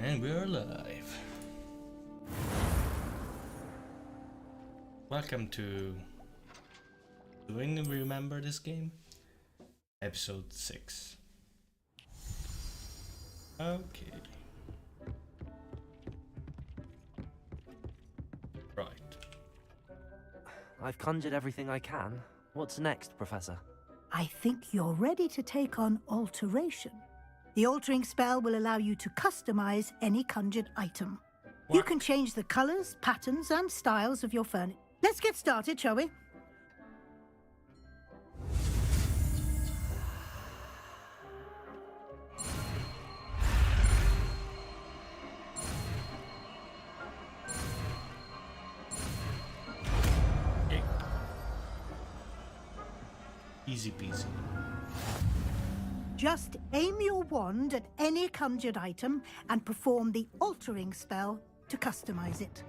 And we're alive. Welcome to... Do anyone remember this game? Episode 6. Okay. Right. I've conjured everything I can. What's next, Professor? I think you're ready to take on alteration. The altering spell will allow you to customize any conjured item. What? You can change the colors, patterns, and styles of your furniture. Let's get started, shall we? Okay. Easy peasy. Just aim your wand at any conjured item and perform the altering spell to customize it.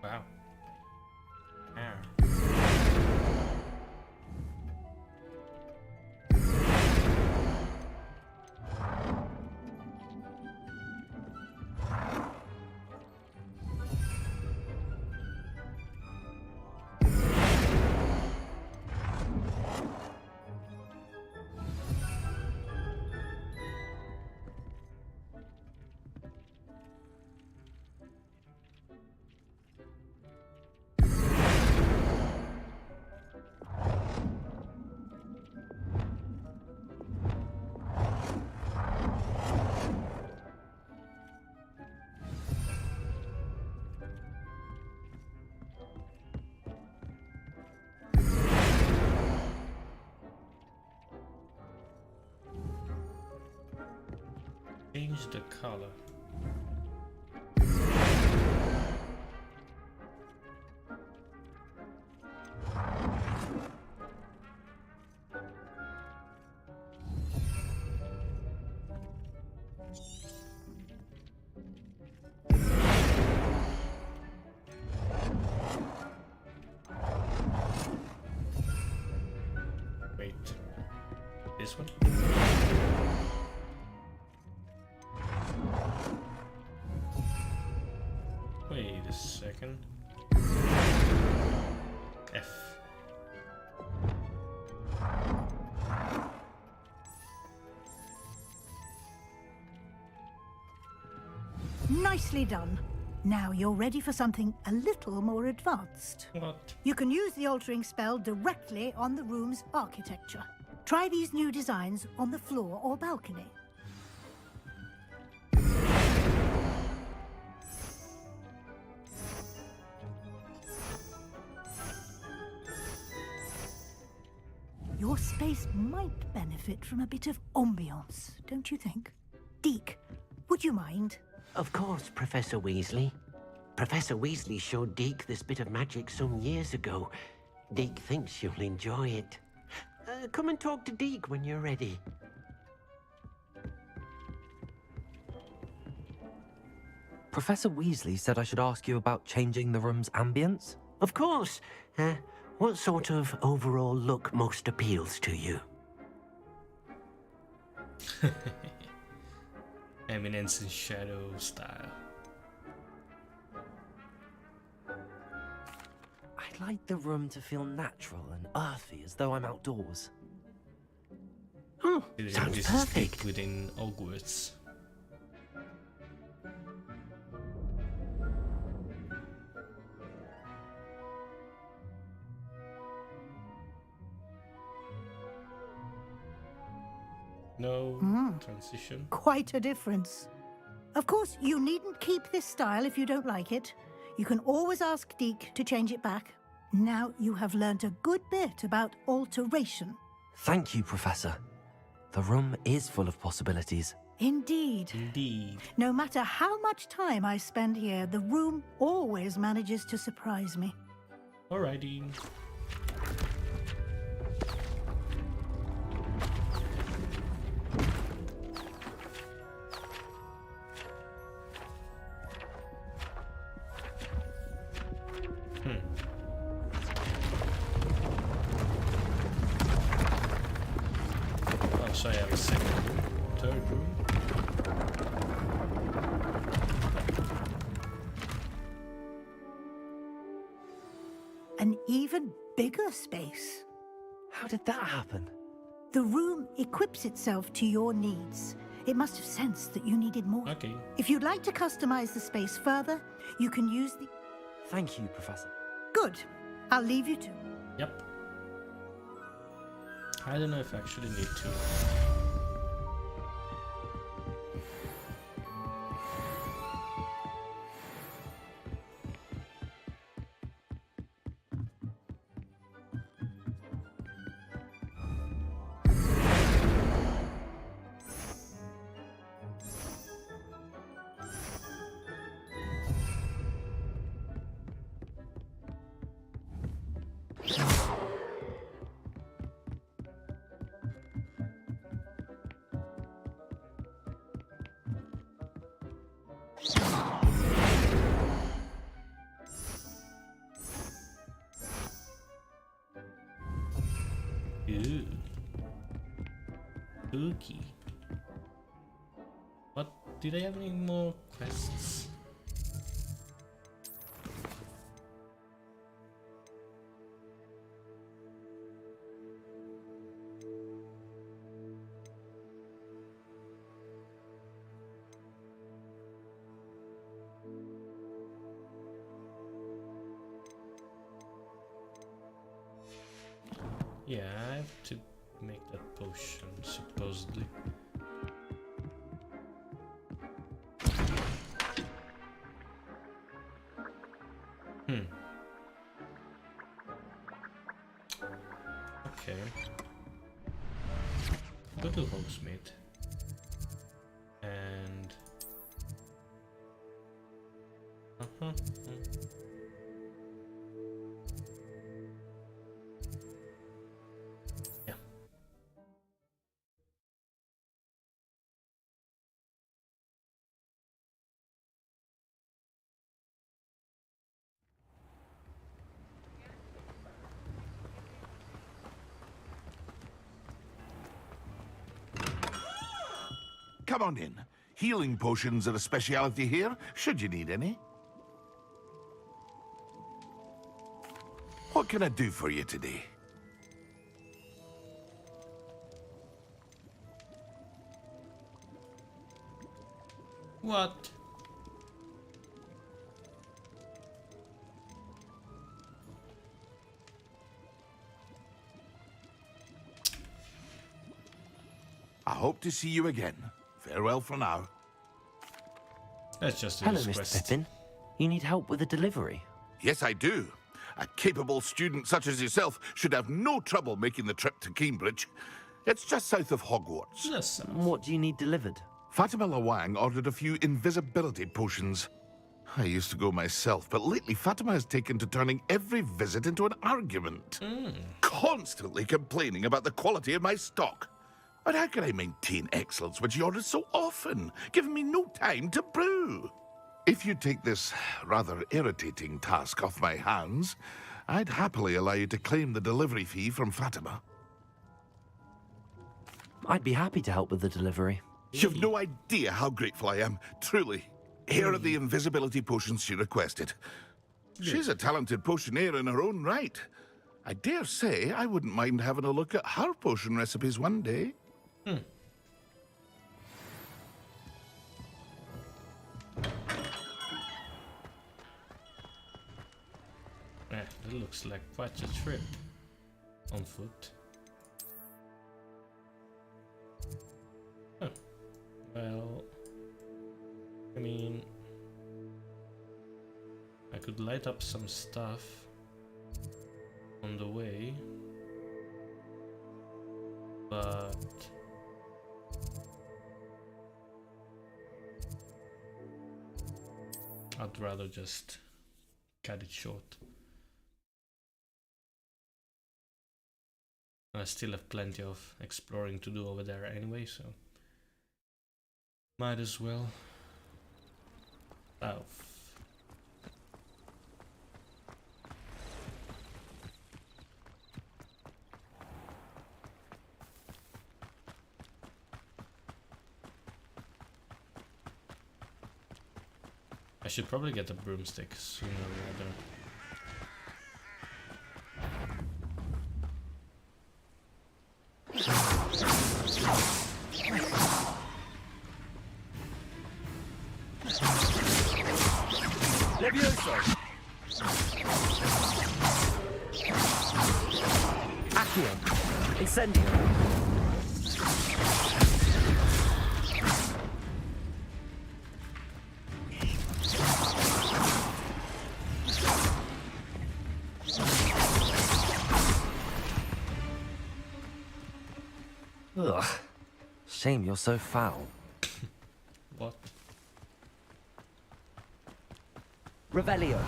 Wow. Ah. Change the color. Wait, this one? Wait a second. F. Nicely done. Now you're ready for something a little more advanced. What? You can use the altering spell directly on the room's architecture. Try these new designs on the floor or balcony. Your space might benefit from a bit of ambiance, don't you think? Deke, would you mind? Of course, Professor Weasley. Professor Weasley showed Deke this bit of magic some years ago. Deke thinks you'll enjoy it. Come and talk to Deke when you're ready. Professor Weasley said I should ask you about changing the room's ambience? Of course. What sort of overall look most appeals to you? Eminence in shadow style. I'd like the room to feel natural and earthy, as though I'm outdoors. Oh, This sounds is perfect. within Hogwarts. No transition. Quite a difference. Of course, you needn't keep this style if you don't like it. You can always ask Deke to change it back. Now you have learnt a good bit about alteration. Thank you, Professor. The room is full of possibilities. Indeed. Indeed. No matter how much time I spend here, the room always manages to surprise me. Alrighty. Oh, so I have a second room, third room. An even bigger space. How did that happen? The room equips itself to your needs. It must have sensed that you needed more. Okay. If you'd like to customize the space further, you can use the... Thank you, Professor. Good. I'll leave you to... Yep. I don't know if I actually need to. Ooh. Spooky. What? Do they have any more quests? Yeah, I have to make that potion, supposedly. Okay. Go to Hogsmeade. And... Yeah. Come on in. Healing potions are a speciality here, should you need any. What can I do for you today? What? I hope to see you again. Farewell for now. Let's just do Hello, this Mr. quest. Pippin. You need help with a delivery? Yes, I do. A capable student such as yourself should have no trouble making the trip to Cambridge. It's just south of Hogwarts. Just What do you need delivered? Fatima Lawang ordered a few invisibility potions. I used to go myself, but lately Fatima has taken to turning every visit into an argument. Constantly complaining about the quality of my stock. But how can I maintain excellence when she orders so often, giving me no time to brew? If you take this rather irritating task off my hands, I'd happily allow you to claim the delivery fee from Fatima. I'd be happy to help with the delivery. You've no idea how grateful I am, truly. Here are the invisibility potions she requested. She's a talented potioneer in her own right. I dare say I wouldn't mind having a look at her potion recipes one day. Yeah, that looks like quite a trip on foot. Huh. Well, I mean, I could light up some stuff on the way, but I'd rather just cut it short. I still have plenty of exploring to do over there anyway, so might as well. South. I should probably get a broomstick sooner or later. Levioso! Accio! Incendio! Ugh. Shame you're so foul. What? Revelio.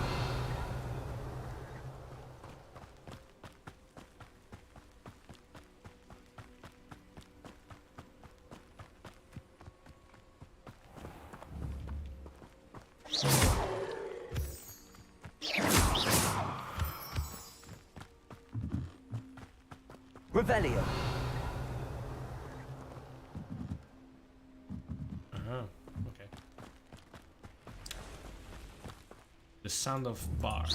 Revelio. Okay. The sound of bar.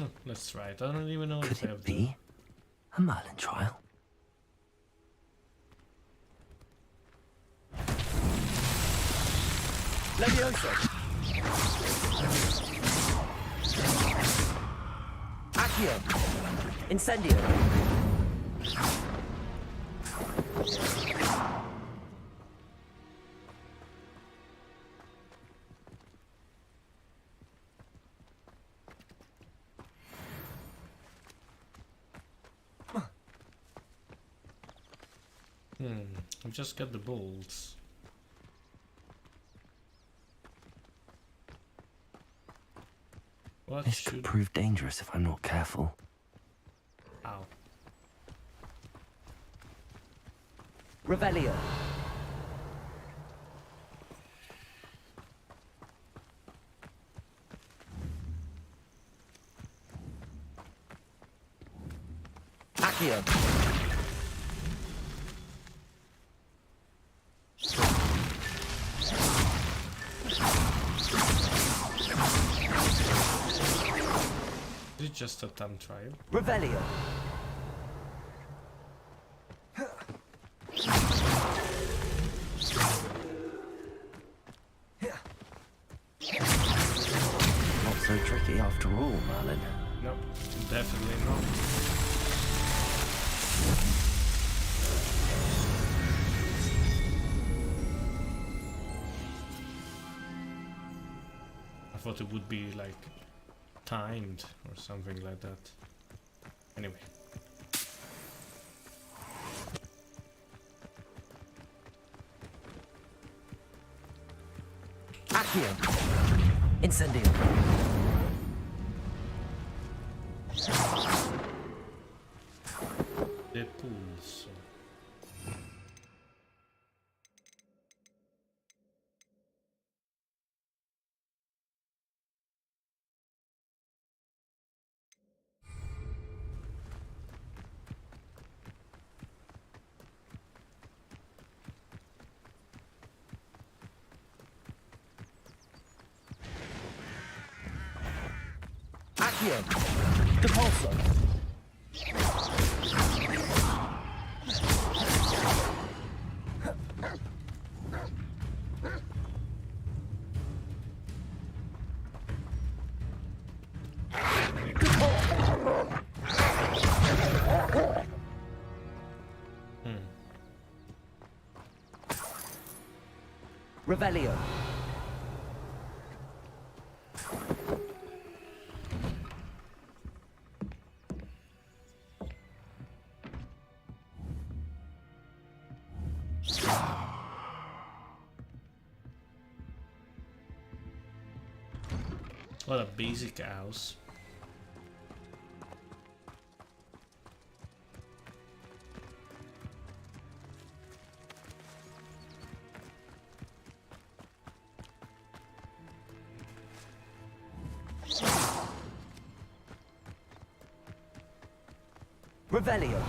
Oh, let's try it. I don't even know Could if I have it be a Merlin trial? Levioso! Accio! Incendio! I've just got the bolts. What This could should... prove dangerous if I'm not careful. Ow. Revelio. Accio. Is it just a time trial? Revelio. Not so tricky after all, Merlin. No, definitely not. I thought it would be like timed or something like that. Anyway. Accio. Incendio. The pools. Accio. Depulso. Revelio. What a basic house. Revelio.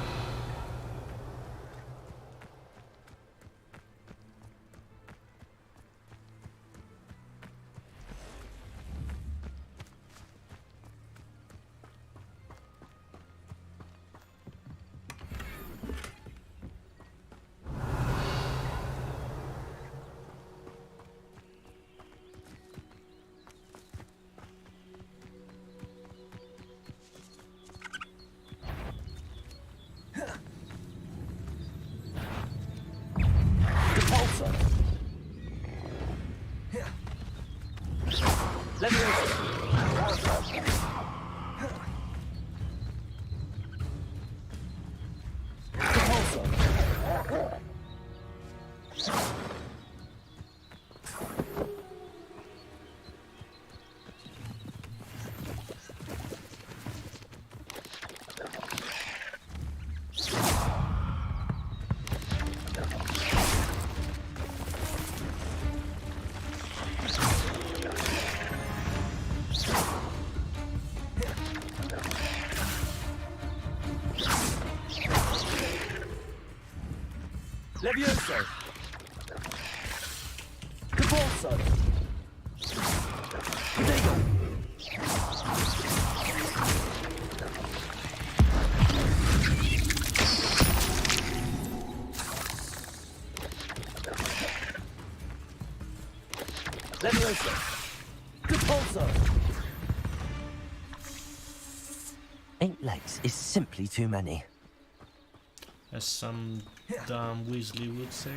Levioso! Caporso! Prodigo! Levioso! Caporso! 8 legs is simply too many. As some dumb Weasley would say.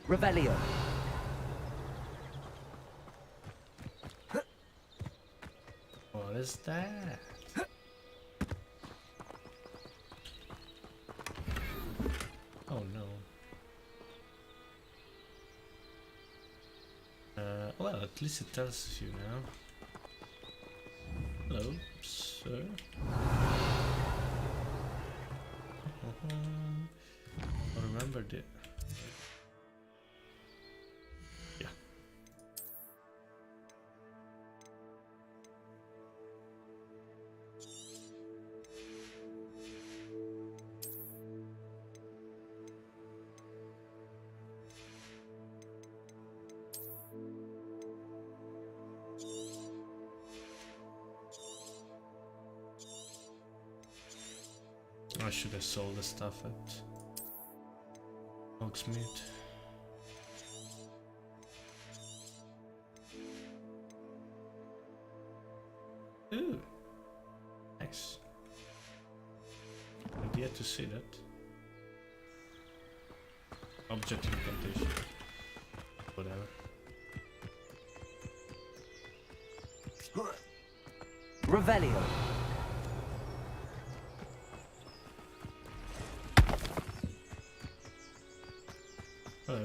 Revelio. What is that? Oh no. Well, at least it tells you now. Hello, sir. I remembered it. Yeah. I should have sold the stuff at Hogsmeade. Ooh, nice. I've yet to see that. Object incantation. Whatever. Revelio. Hello.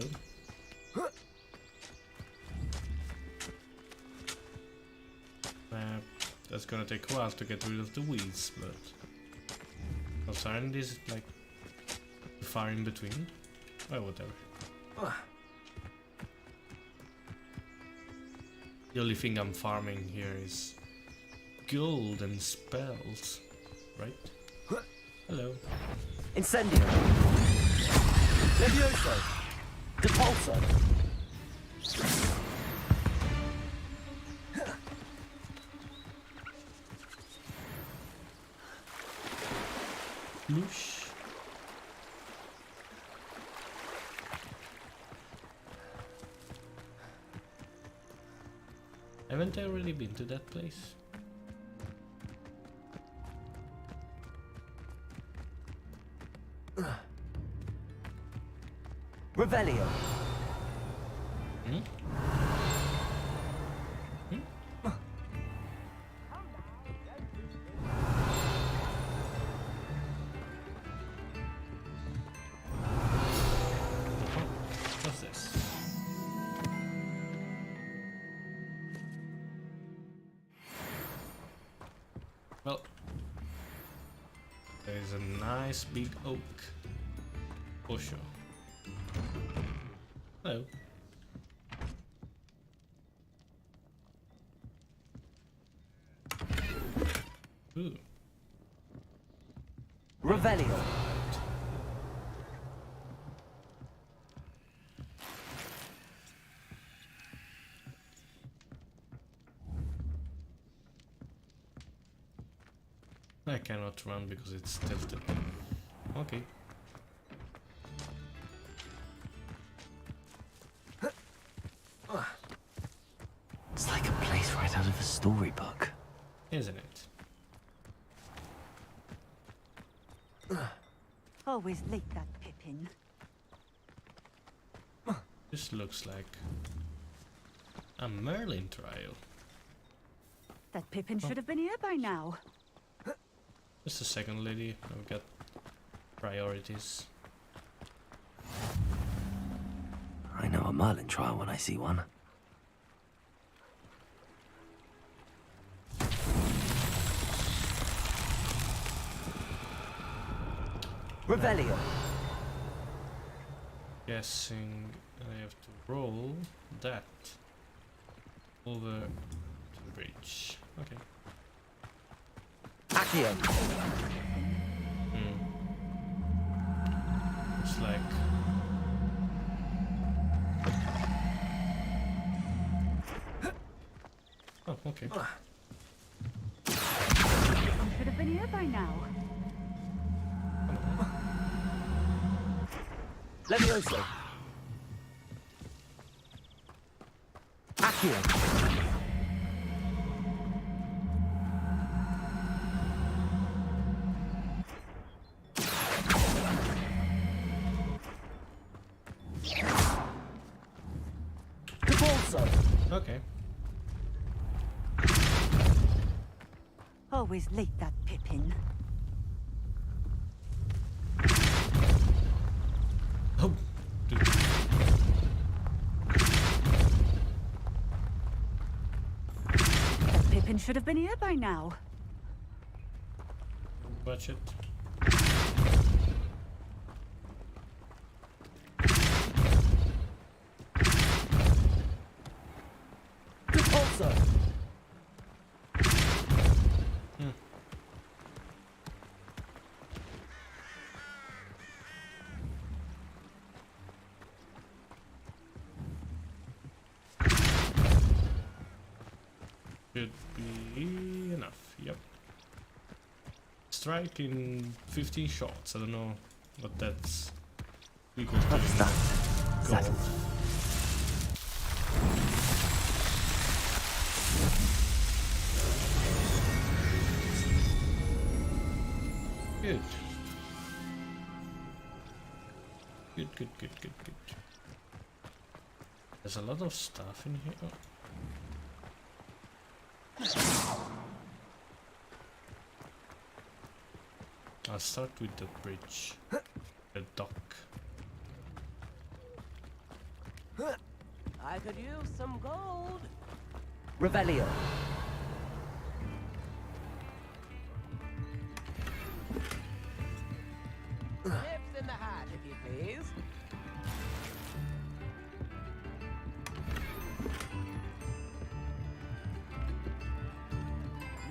That's gonna take a while to get rid of the weeds, but also aren't these like far in between? Well, whatever. The only thing I'm farming here is gold and spells, right? Hello. Incendio. Levioso. Depulso. Loosh. Haven't I already been to that place? Revelio. Hmm? What's this? Well, there's a nice big oak. For sure. Hello. Ooh. Revelio. I cannot run because it's tilted. Okay. It's like a place right out of a storybook. Isn't it? Always late, that Pippin. This looks like a Merlin trial. That Pippin should have been here by now. Just a second, lady. I've got priorities. I know a Merlin trial when I see one. Revelio. Guessing I have to roll that over to the bridge. Okay. Accio. It's like oh, okay. Pippin should have been here by now. Levioso. Accio. Capolso. Okay. Always late, that Pippin. Oh, dude. That Pippin should have been here by now. Watch it. Capolso. Should be enough. Yep. Strike in 15 shots. I don't know what that's equal to. What's that? Gold. Settled. Good. Good. There's a lot of stuff in here. Oh. I'll start with the bridge. The dock. I could use some gold. Revelio. Tips in the hat, if you please.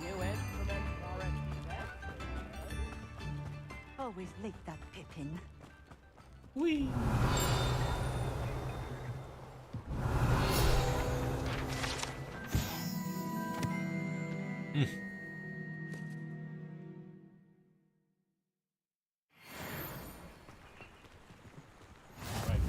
New instrument for it. Always late, that Pippin. Whee! Right.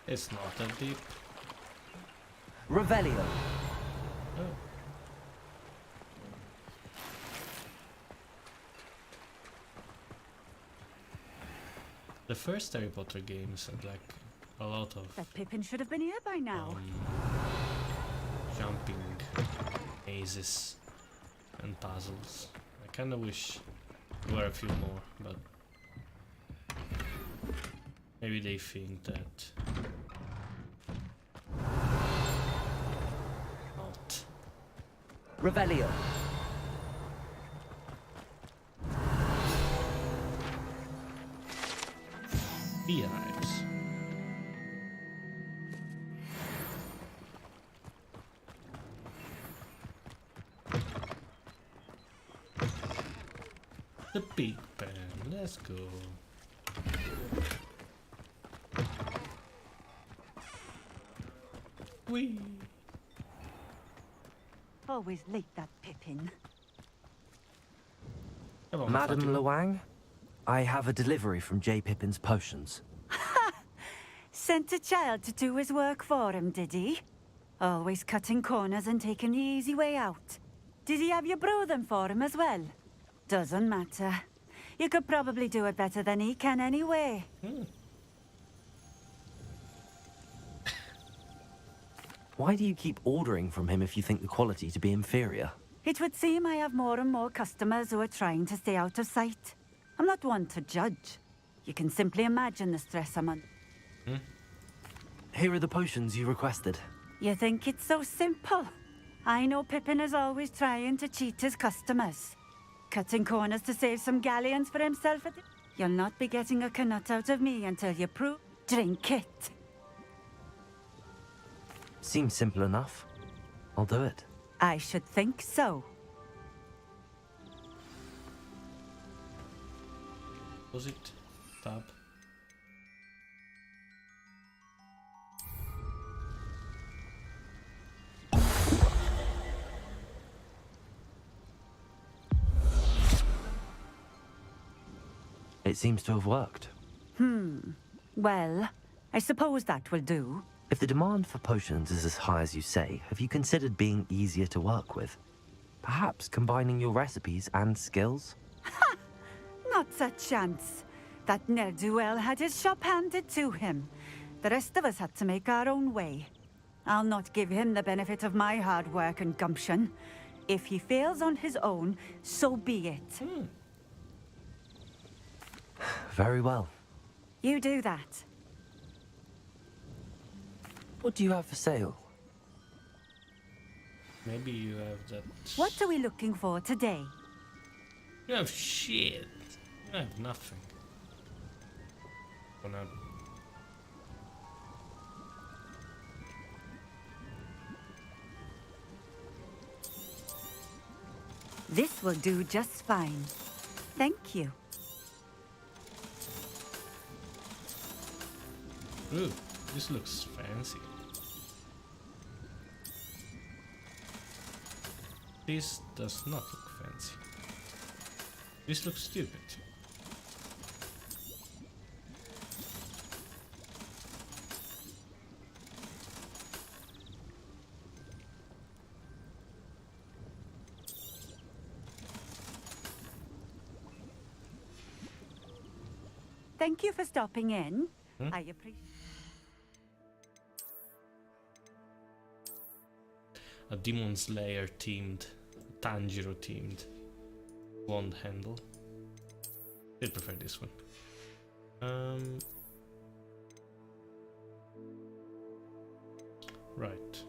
It's not that deep. Revelio. Oh. The first Harry Potter games had like a lot of That Pippin should have been here by now. jumping mazes and puzzles. I kinda wish there were a few more, but maybe they think that not. Revelio. Beehives. The Big Ben, let's go. Whee! Always late, that Pippin. Come on, Madam Fatima. Luang, I have a delivery from J. Pippin's Potions. Sent a child to do his work for him, did he? Always cutting corners and taking the easy way out. Did he have you brew them for him as well? Doesn't matter. You could probably do it better than he can anyway. Why do you keep ordering from him if you think the quality to be inferior? It would seem I have more and more customers who are trying to stay out of sight. I'm not one to judge. You can simply imagine the stress I'm under. Here are the potions you requested. You think it's so simple? I know Pippin is always trying to cheat his customers. Cutting corners to save some galleons for himself. You'll not be getting a canut out of me until you prove. Drink it. Seems simple enough. I'll do it. I should think so. Was it? Tab. It seems to have worked. Well, I suppose that will do. If the demand for potions is as high as you say, have you considered being easier to work with? Perhaps combining your recipes and skills? Not a chance. That ne'er-do-well had his shop handed to him. The rest of us had to make our own way. I'll not give him the benefit of my hard work and gumption. If he fails on his own, so be it. Very well. You do that. What do you have for sale? Maybe you have that. What are we looking for today? You have shit. I have nothing. Gonna. This will do just fine. Thank you. Ooh, this looks fancy. This does not look fancy. This looks stupid. Thank you for stopping in. I appreciate. A Demon Slayer themed, Tanjiro themed wand handle. I prefer this one. Right.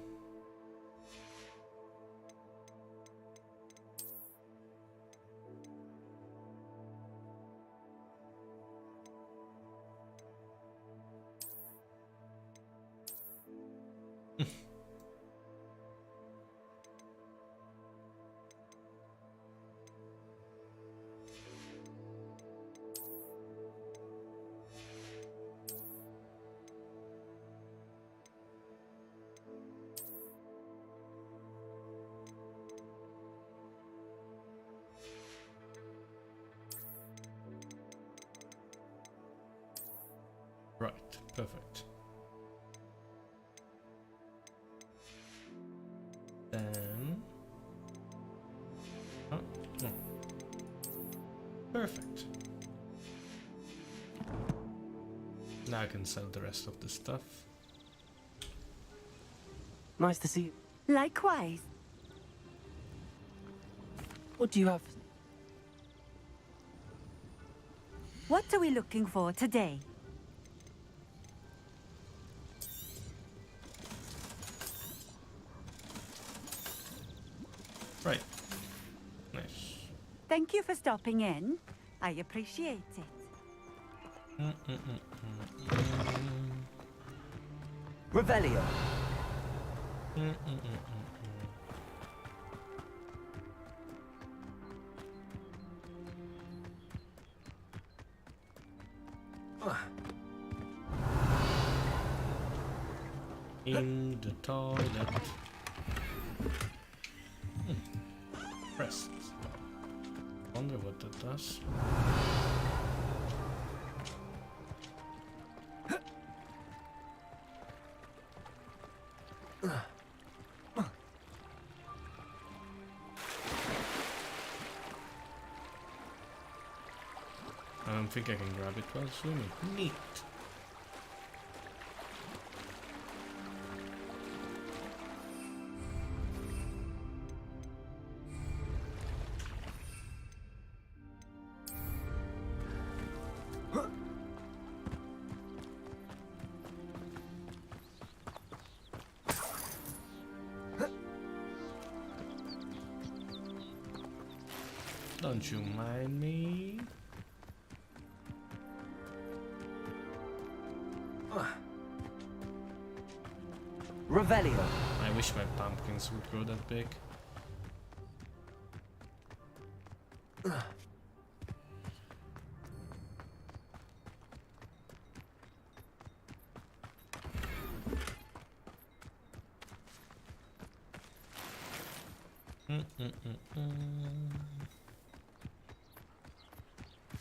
Right, perfect. Now I can sell the rest of the stuff. Nice to see you. Likewise. What do you have? What are we looking for today? Right. Nice. Thank you for stopping in. I appreciate it. Revelio. In the toilet. Pressed. Wonder what that does. I don't think I can grab it while swimming. Neat. Don't you mind me? Revelio. I wish my pumpkins would grow that big.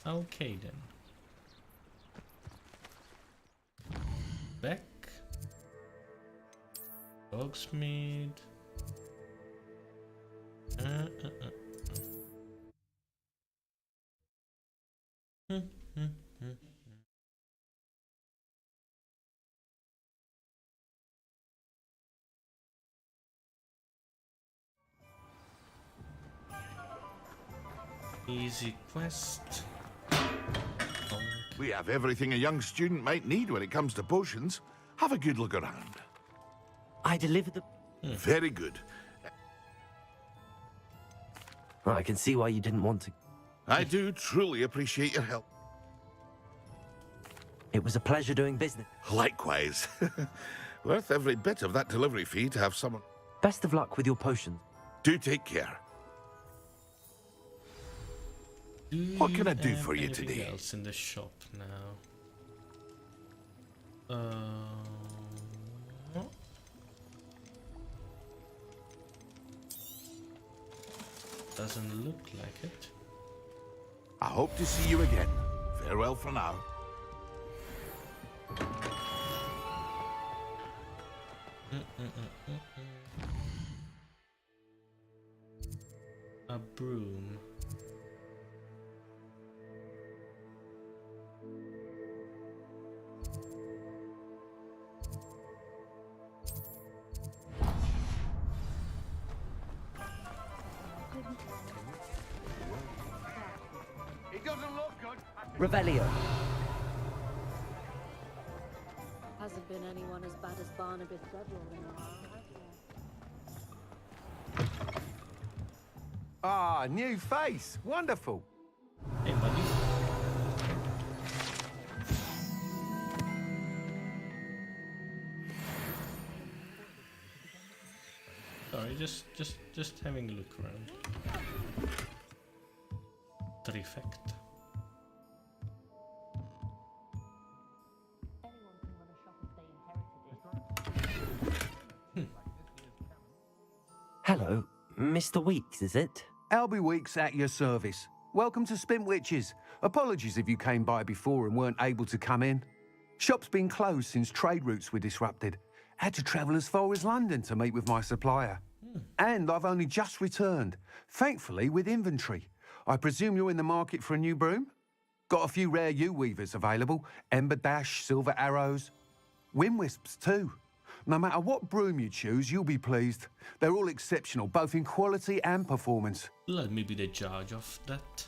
Okay then. Back. Dogsmead. Easy quest. We have everything a young student might need when it comes to potions. Have a good look around. I delivered the... Very good. Oh, I can see why you didn't want to... I do truly appreciate your help. It was a pleasure doing business. Likewise. Worth every bit of that delivery fee to have someone. Best of luck with your potions. Do take care. What can I do for you Anything today? else in the shop now? Doesn't look like it. I hope to see you again. Farewell for now. A broom. It doesn't look good. Revelio. Hasn't been anyone as bad as Barnabas Devil in a while, has there? Ah, new face. Wonderful. Hey, buddy. Sorry, just having a look around. Trifect. Hello, Mr. Weeks, is it? Albie Weeks at your service. Welcome to Spintwitches. Apologies if you came by before and weren't able to come in. Shop's been closed since trade routes were disrupted. Had to travel as far as London to meet with my supplier. And I've only just returned, thankfully with inventory. I presume you're in the market for a new broom? Got a few rare yew-weavers available. Ember Dash, Silver Arrows. Wind-wisps too. No matter what broom you choose, you'll be pleased. They're all exceptional, both in quality and performance. Let me be the judge of that.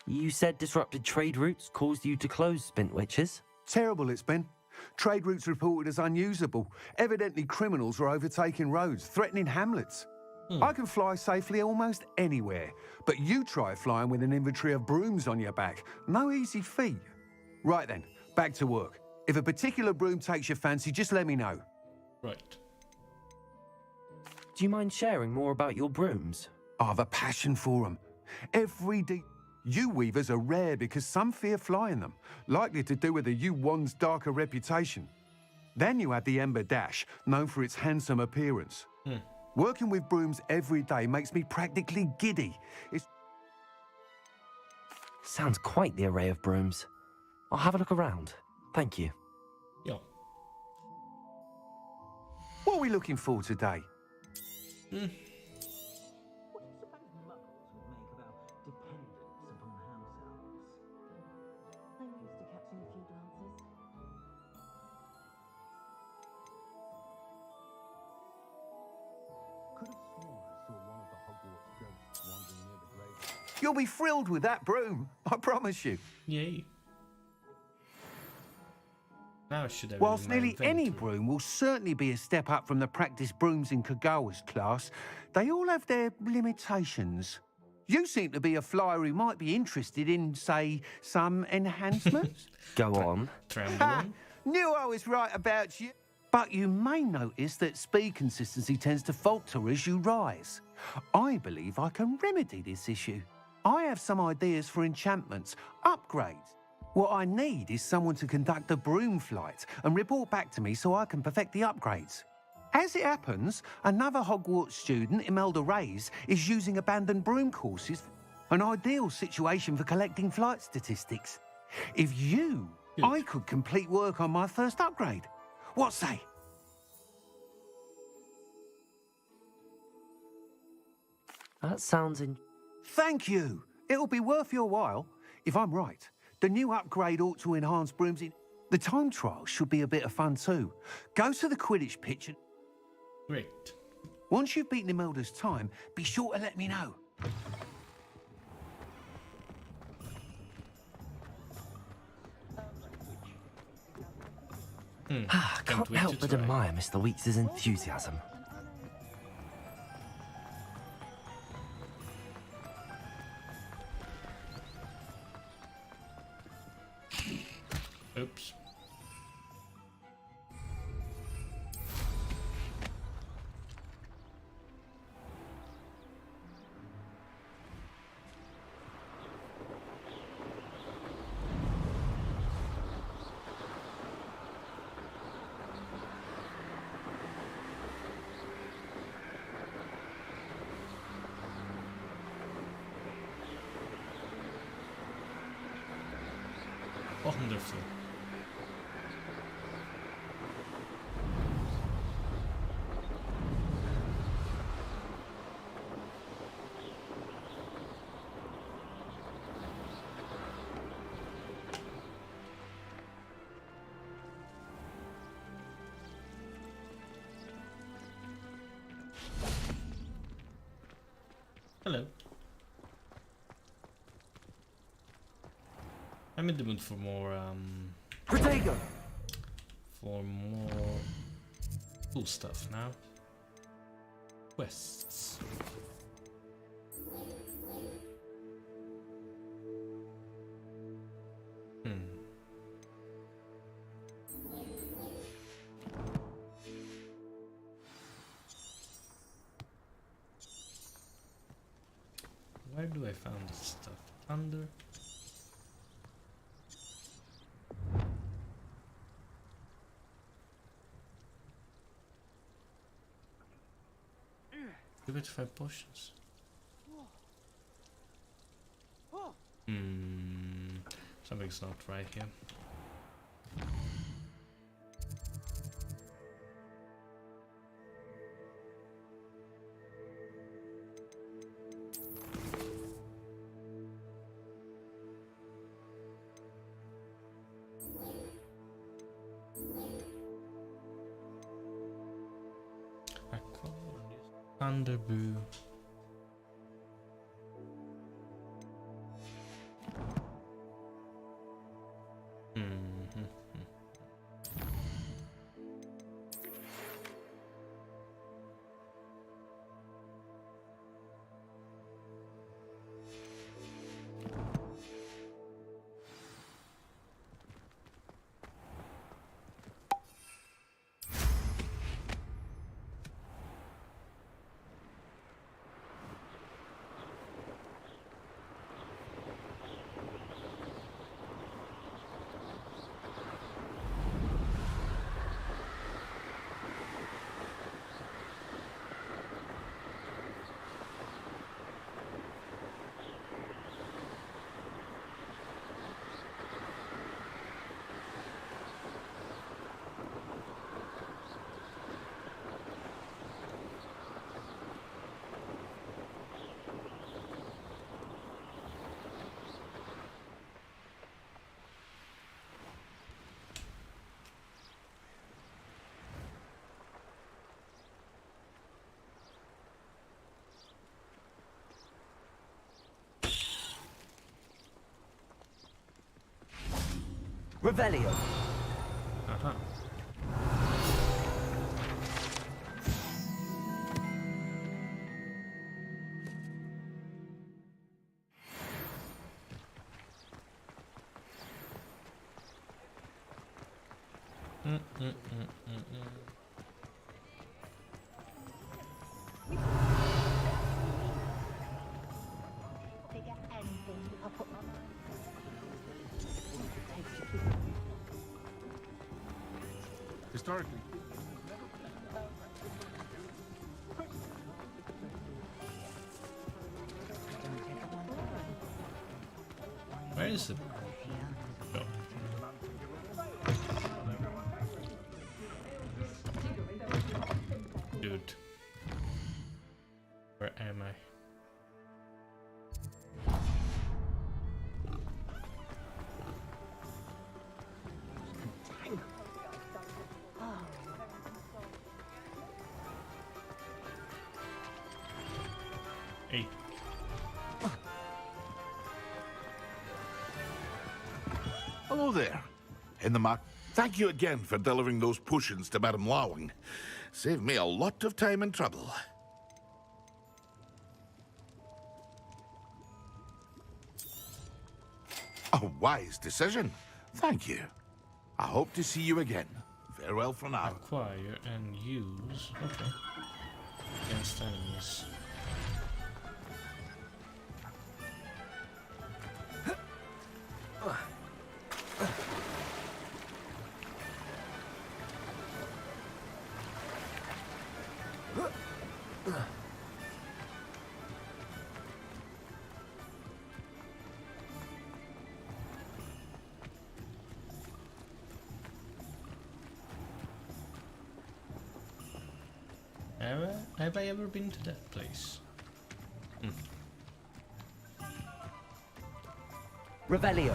You said disrupted trade routes caused you to close Spintwitches? Terrible it's been. Trade routes reported as unusable. Evidently criminals are overtaking roads, threatening hamlets. I can fly safely almost anywhere, but you try flying with an inventory of brooms on your back. No easy feat. Right then, back to work. If a particular broom takes your fancy, just let me know. Right. Do you mind sharing more about your brooms? I have a passion for them. Yew-weavers are rare because some fear flying them, likely to do with the yew-wand's darker reputation. Then you have the Ember Dash, known for its handsome appearance. Working with brooms every day makes me practically giddy. Sounds quite the array of brooms. I'll have a look around. Thank you. Yeah. What are we looking for today? You'll be thrilled with that broom, I promise you. Yay. Now should I Whilst nearly any broom will certainly be a step up from the practice brooms in Kagawa's class, they all have their limitations. You seem to be a flyer who might be interested in, say, some enhancements. Go on. Ha! Knew I was right about you. But you may notice that speed consistency tends to falter as you rise. I believe I can remedy this issue. I have some ideas for enchantments, upgrades. What I need is someone to conduct a broom flight and report back to me so I can perfect the upgrades. As it happens, another Hogwarts student, Imelda Reyes, is using abandoned broom courses, an ideal situation for collecting flight statistics. If I could complete work on my first upgrade. What say? That sounds Thank you. It'll be worth your while. If I'm right, the new upgrade ought to enhance brooms in... The time trial should be a bit of fun too. Go to the Quidditch pitch and... Great. Once you've beaten Imelda's time, be sure to let me know. Can't wait help to but try. admire Mr. Weeks' enthusiasm. Oops. Wonderful. Hello. I'm in the mood for more, Protego! for more cool stuff now. Quests. Where do I find this stuff? Under? Give it 5 potions. Something's not right here. Thunderboo. Revelio. Aha. Historically. Where is it? Oh. Dude. Where am I? Hey. Hello there. In the mark. Thank you again for delivering those potions to Madame Lawing. Saved me a lot of time and trouble. A wise decision. Thank you. I hope to see you again. Farewell for now. Acquire and use. Okay. Against enemies. Have I ever been to that place? Revelio.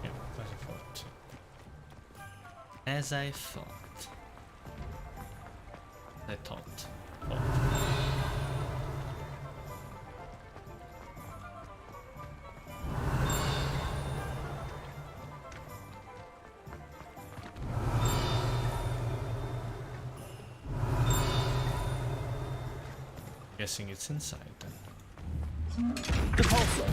Yeah, as I thought. As I thought. I thought. Guessing it's inside then. Depulso.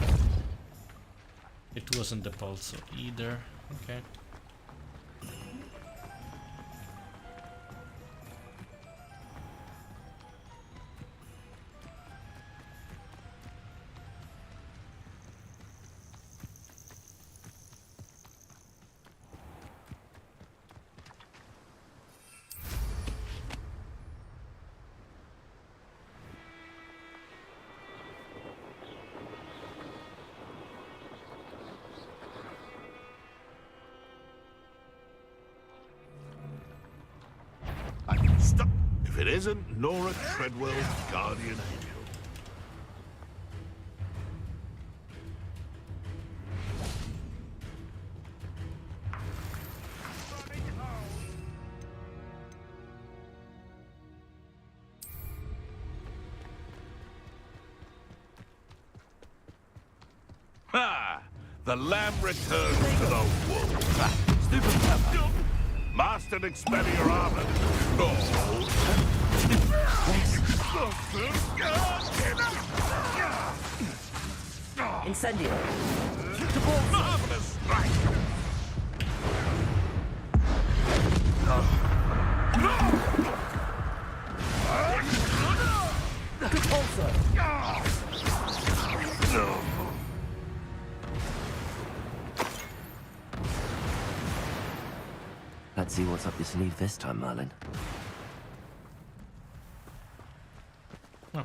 It wasn't the pulsar either. Okay. Stop. If it isn't Nora Treadwell's guardian angel. Ha! The lamb returns to the wolf. Stupid clever. Mastered Expelliarmus. No. Incendio. Marvelous strike. Let's see what's up your sleeve this time, Merlin. Oh.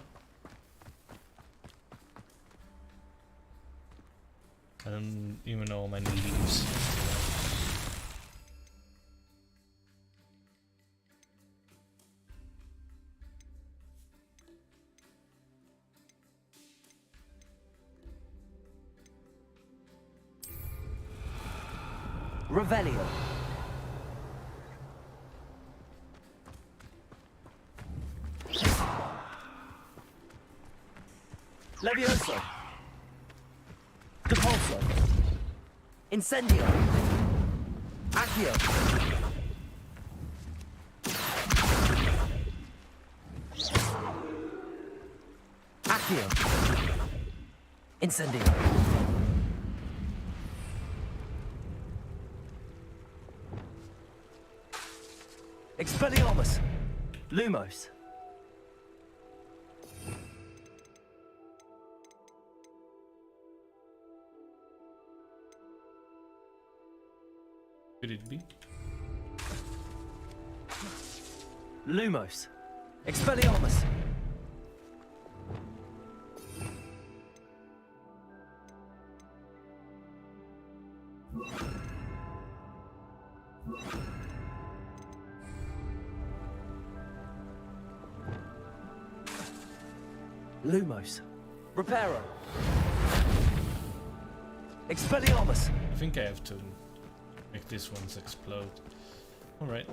I don't even know how many leaves. Revelio. Levioso. Depulso. Incendio. Accio. Accio. Incendio. Expelliarmus. Lumos. Could it be? Lumos. Expelliarmus. Lumos. Reparo. Expelliarmus. I think I have to make these ones explode. Alright.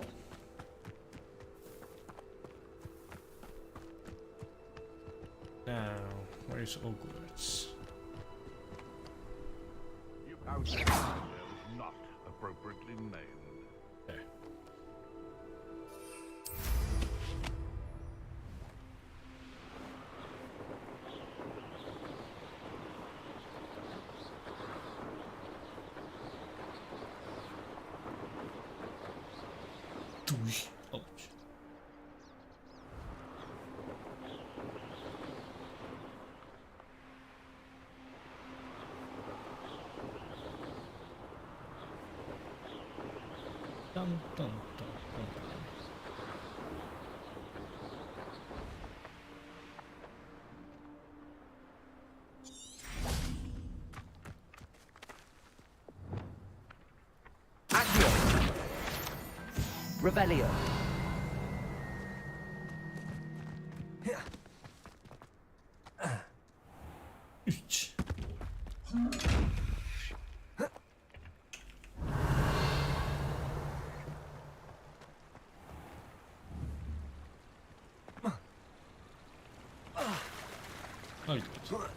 Now, where's Hogwarts? You found that email is not appropriately named. There. Ouch. Dun, dun, dun, dun. Accio. Revelio. Ouch. All good.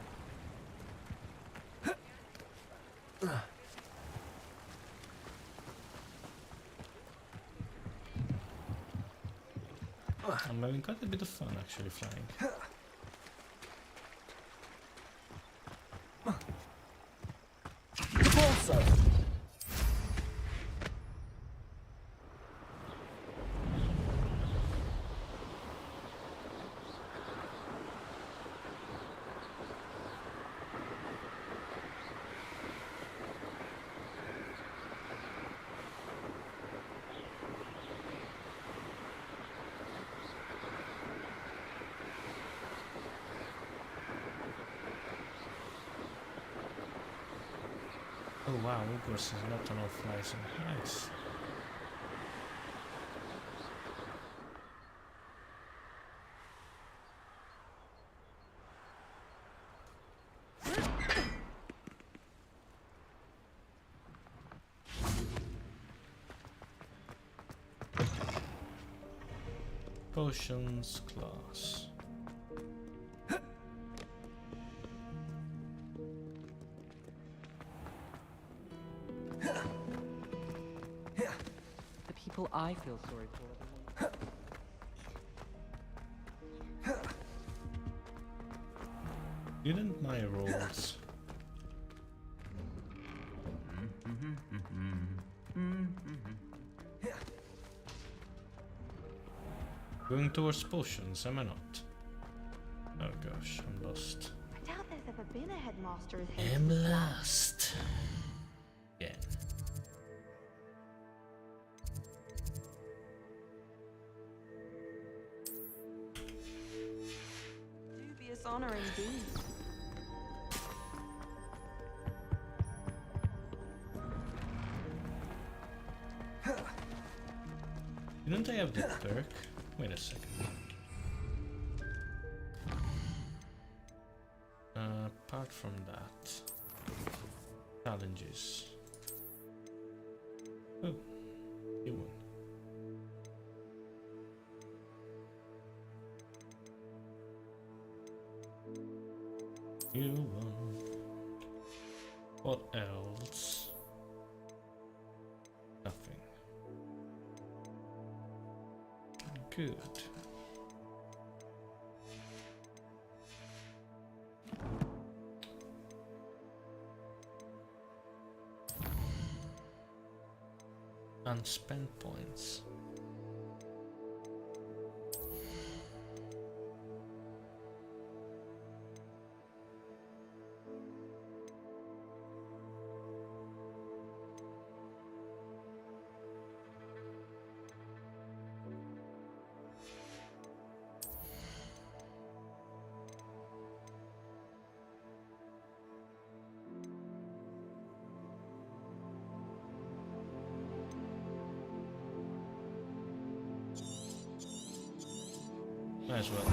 I'm having quite a bit of fun actually flying. Depulso. Oh wow, Hogwarts is not on all flies. Nice. Potions class. till I feel sorry for everyone. Didn't my rolls? Going towards potions, am I not? Oh gosh, I'm lost. I doubt there's ever been a headmaster as I'm hasty as that. lost. Yeah. Dubious honor indeed. Didn't I have the perk? Wait a second. Apart from that, challenges. Oh, new one. New one. What else? Nothing. Good. Unspent points. Might as well.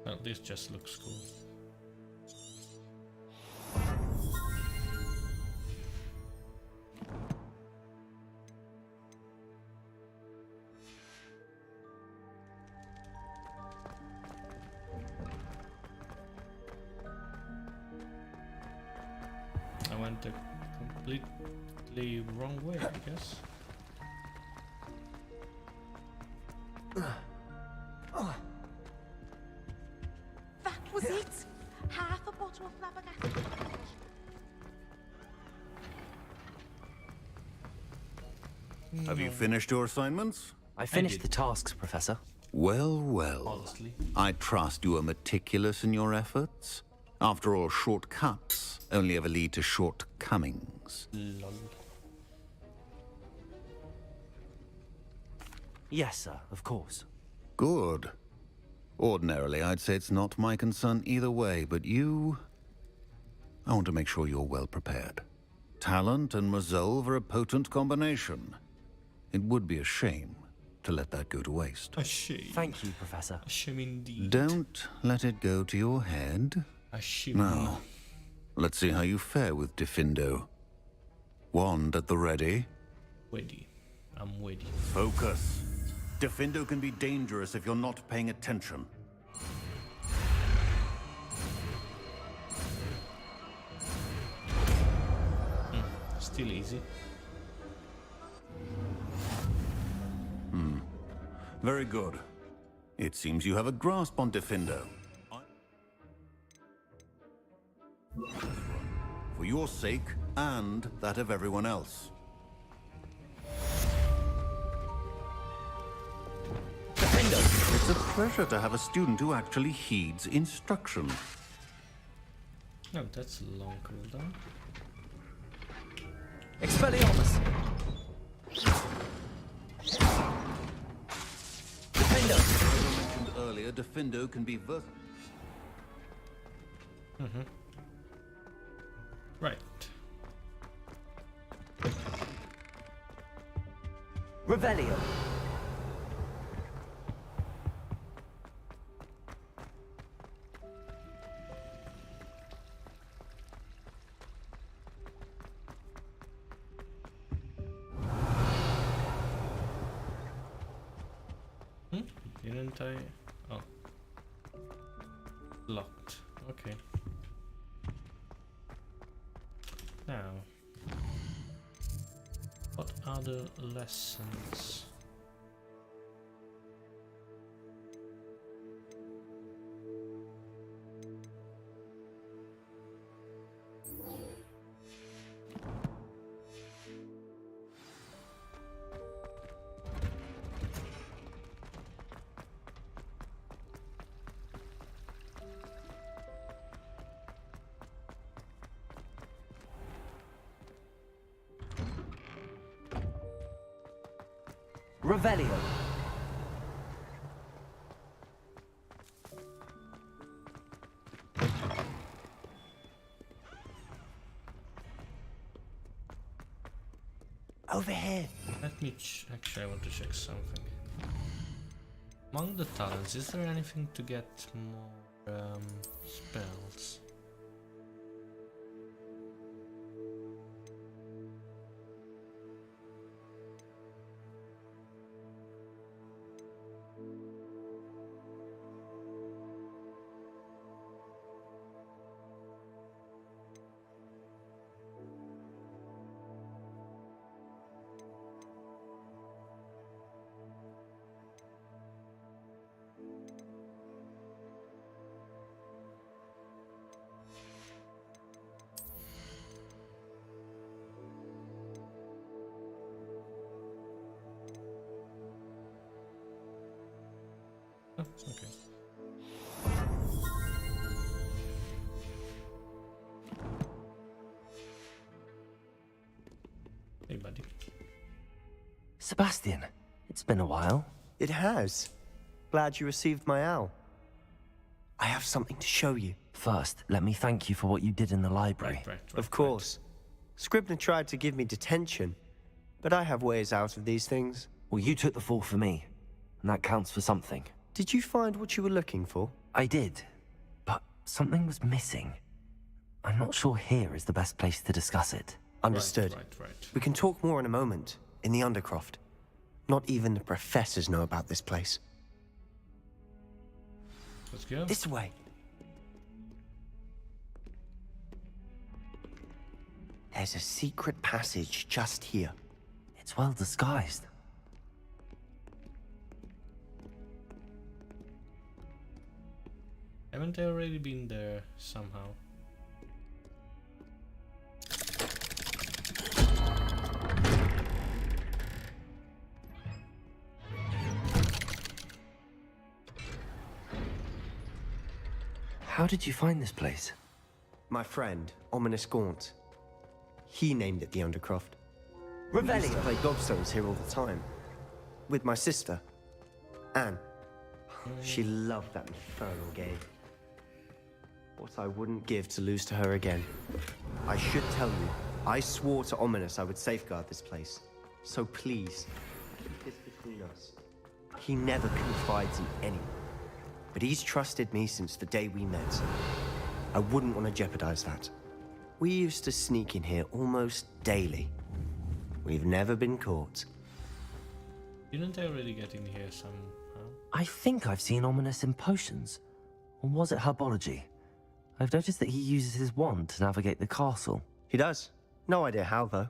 Well, this just looks cool. I went the completely wrong way, I guess. That was it! Half a bottle of flabbergasted. Have you finished your assignments? I finished the tasks, Professor. Well, well. Honestly. I trust you are meticulous in your efforts. After all, shortcuts only ever lead to shortcomings. Lol. Yes, sir, of course. Good. Ordinarily, I'd say it's not my concern either way, but you... I want to make sure you're well prepared. Talent and resolve are a potent combination. It would be a shame to let that go to waste. A shame. Thank you, Professor. A shame indeed. Don't let it go to your head. A shame. Now, let's see how you fare with Diffindo. Wand at the ready. Ready. I'm ready. Focus. Diffindo can be dangerous if you're not paying attention. Still easy. Very good. It seems you have a grasp on Diffindo. For your sake, and that of everyone else. Diffindo! It's a pleasure to have a student who actually heeds instruction. No, that's a long cooldown. Expelliarmus! Diffindo! As I mentioned earlier, Diffindo can be versatile. Right. Revelio! Didn't I? Oh. Locked. Okay. Now. What are the lessons? Revelio. Over here. Let me actually I want to check something. Among the talents, is there anything to get more spells? Oh, okay. Hey, buddy. Sebastian, it's been a while. It has. Glad you received my owl. I have something to show you. First, let me thank you for what you did in the library. Of course. Scribner tried to give me detention, but I have ways out of these things. Well, you took the fall for me, and that counts for something. Did you find what you were looking for? I did, but something was missing. I'm not sure here is the best place to discuss it. Understood. Right. We can talk more in a moment, in the Undercroft. Not even the professors know about this place. Let's go. This way. There's a secret passage just here. It's well disguised. Haven't I already been there somehow? How did you find this place? My friend, Ominous Gaunt. He named it the Undercroft. Revelio. We used to play gobstones here all the time. With my sister, Anne. She loved that infernal game. What I wouldn't give to lose to her again. I should tell you, I swore to Ominous I would safeguard this place. So please, keep this between us. He never confides in anyone. But he's trusted me since the day we met. I wouldn't want to jeopardize that. We used to sneak in here almost daily. We've never been caught. Didn't I already get in here somehow? I think I've seen Ominous in potions. Or was it herbology? I've noticed that he uses his wand to navigate the castle. He does. No idea how, though.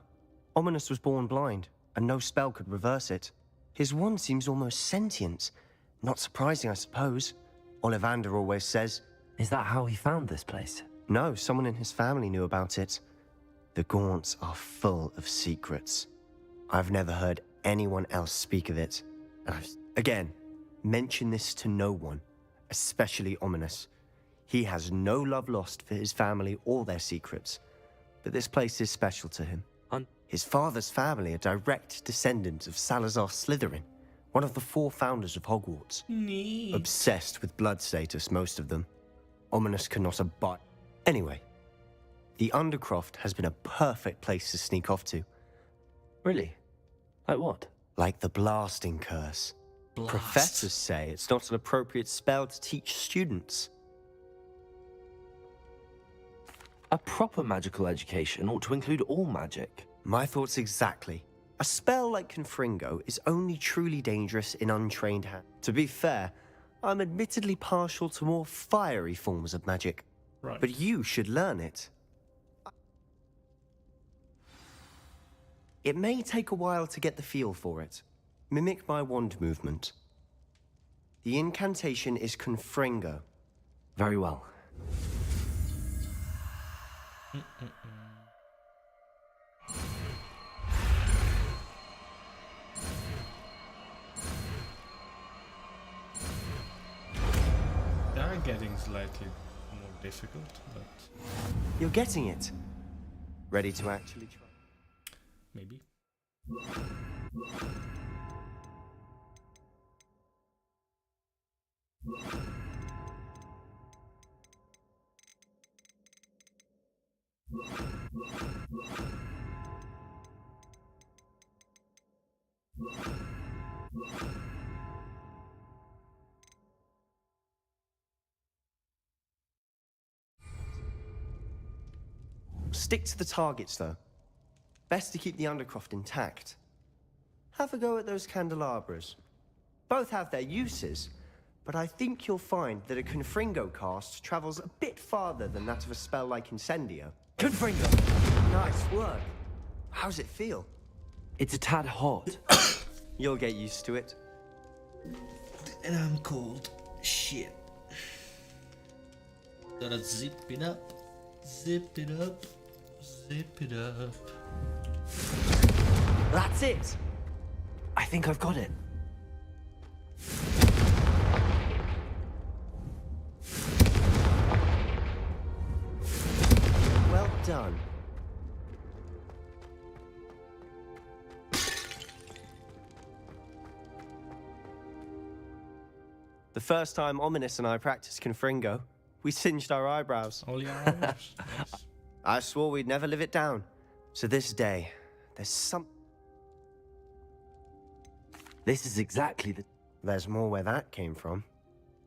Ominous was born blind, and no spell could reverse it. His wand seems almost sentient. Not surprising, I suppose. Ollivander always says. Is that how he found this place? No, someone in his family knew about it. The Gaunts are full of secrets. I've never heard anyone else speak of it. Again, mention this to no one, especially Ominous. He has no love lost for his family or their secrets, but this place is special to him. His father's family are direct descendants of Salazar Slytherin, one of the 4 founders of Hogwarts. Neat. Obsessed with blood status, most of them. Ominous cannot abide. Anyway, the Undercroft has been a perfect place to sneak off to. Really? Like what? Like the blasting curse. Blast. Professors say it's not an appropriate spell to teach students. A proper magical education ought to include all magic. My thoughts exactly. A spell like Confringo is only truly dangerous in untrained hands. To be fair, I'm admittedly partial to more fiery forms of magic. Right. But you should learn it. It may take a while to get the feel for it. Mimic my wand movement. The incantation is Confringo. Very well. They are getting slightly more difficult, but You're getting it. Ready to actually try? maybe. Stick to the targets, though. Best to keep the Undercroft intact. Have a go at those candelabras. Both have their uses, but I think you'll find that a Confringo cast travels a bit farther than that of a spell like Incendio. Confringo! Nice work. How's it feel? It's a tad hot. You'll get used to it. And I'm cold. Shit. Gotta zip it up. Zip it up. Zip it up. That's it! I think I've got it. Well done. The first time Ominous and I practiced Confringo, we singed our eyebrows. Only hours? Nice. I swore we'd never live it down. So this day, there's some... This is exactly the... There's more where that came from.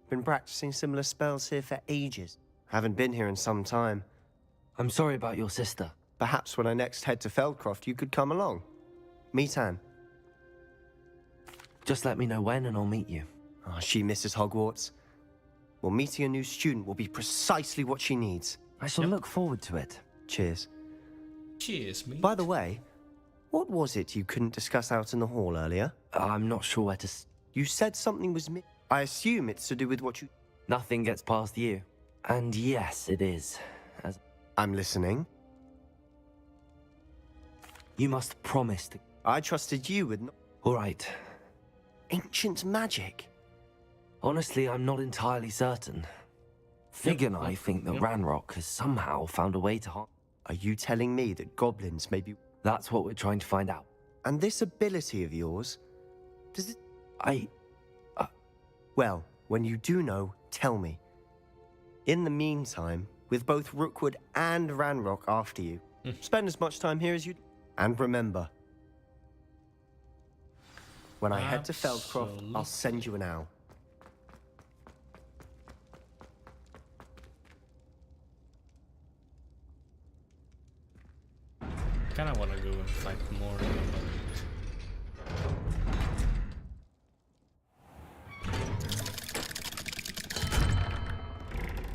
Been practicing similar spells here for ages. Haven't been here in some time. I'm sorry about your sister. Perhaps when I next head to Feldcroft, you could come along. Meet Anne. Just let me know when and I'll meet you. Oh, she misses Hogwarts. Well, meeting a new student will be precisely what she needs. I shall look forward to it. Cheers. Cheers, mate. By the way, what was it you couldn't discuss out in the hall earlier? I'm not sure where to... You said something was I assume it's to do with what you... Nothing gets past you. And yes, it is. As I'm listening. you must promise to... I trusted you with... All right. Ancient magic. Honestly, I'm not entirely certain. Fig and I think that Ranrock has somehow found a way to harm... Are you telling me that goblins may be... That's what we're trying to find out. And this ability of yours, does it... Well, when you do know, tell me. In the meantime, with both Rookwood and Ranrock after you, spend as much time here as you... And remember, when I head to Feldcroft, I'll send you an owl. Kinda wanna go and fight more about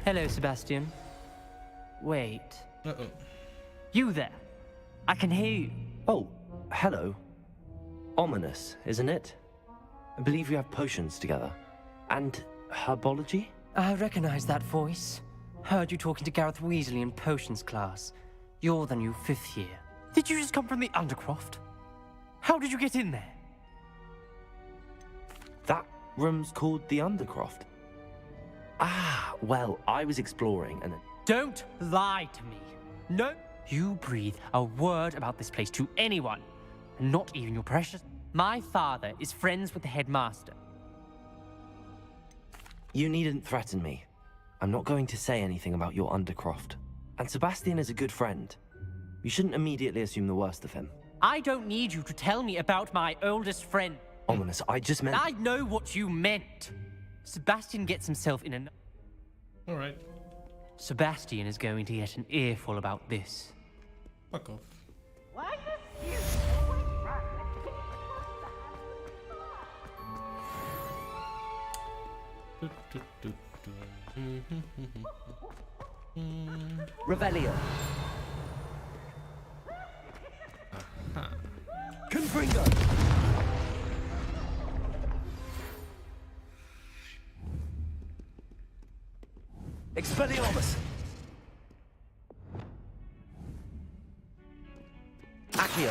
Hello, Sebastian. Wait. Uh-oh. You there? I can hear you. Oh, hello. Ominous, isn't it? I believe you have potions together. And herbology? I recognize that voice. Heard you talking to Gareth Weasley in potions class. You're the new 5th year. Did you just come from the Undercroft? How did you get in there? That room's called the Undercroft. Ah, well, I was exploring and then... Don't lie to me. No. You breathe a word about this place to anyone, not even your precious... My father is friends with the headmaster. You needn't threaten me. I'm not going to say anything about your Undercroft. And Sebastian is a good friend. You shouldn't immediately assume the worst of him. I don't need you to tell me about my oldest friend. Ominous, I just meant... I know what you meant. Sebastian gets himself in an... Alright. Sebastian is going to get an earful about this. Fuck off. Why does you always run Revelio. Confringo. Expelliarmus. Accio.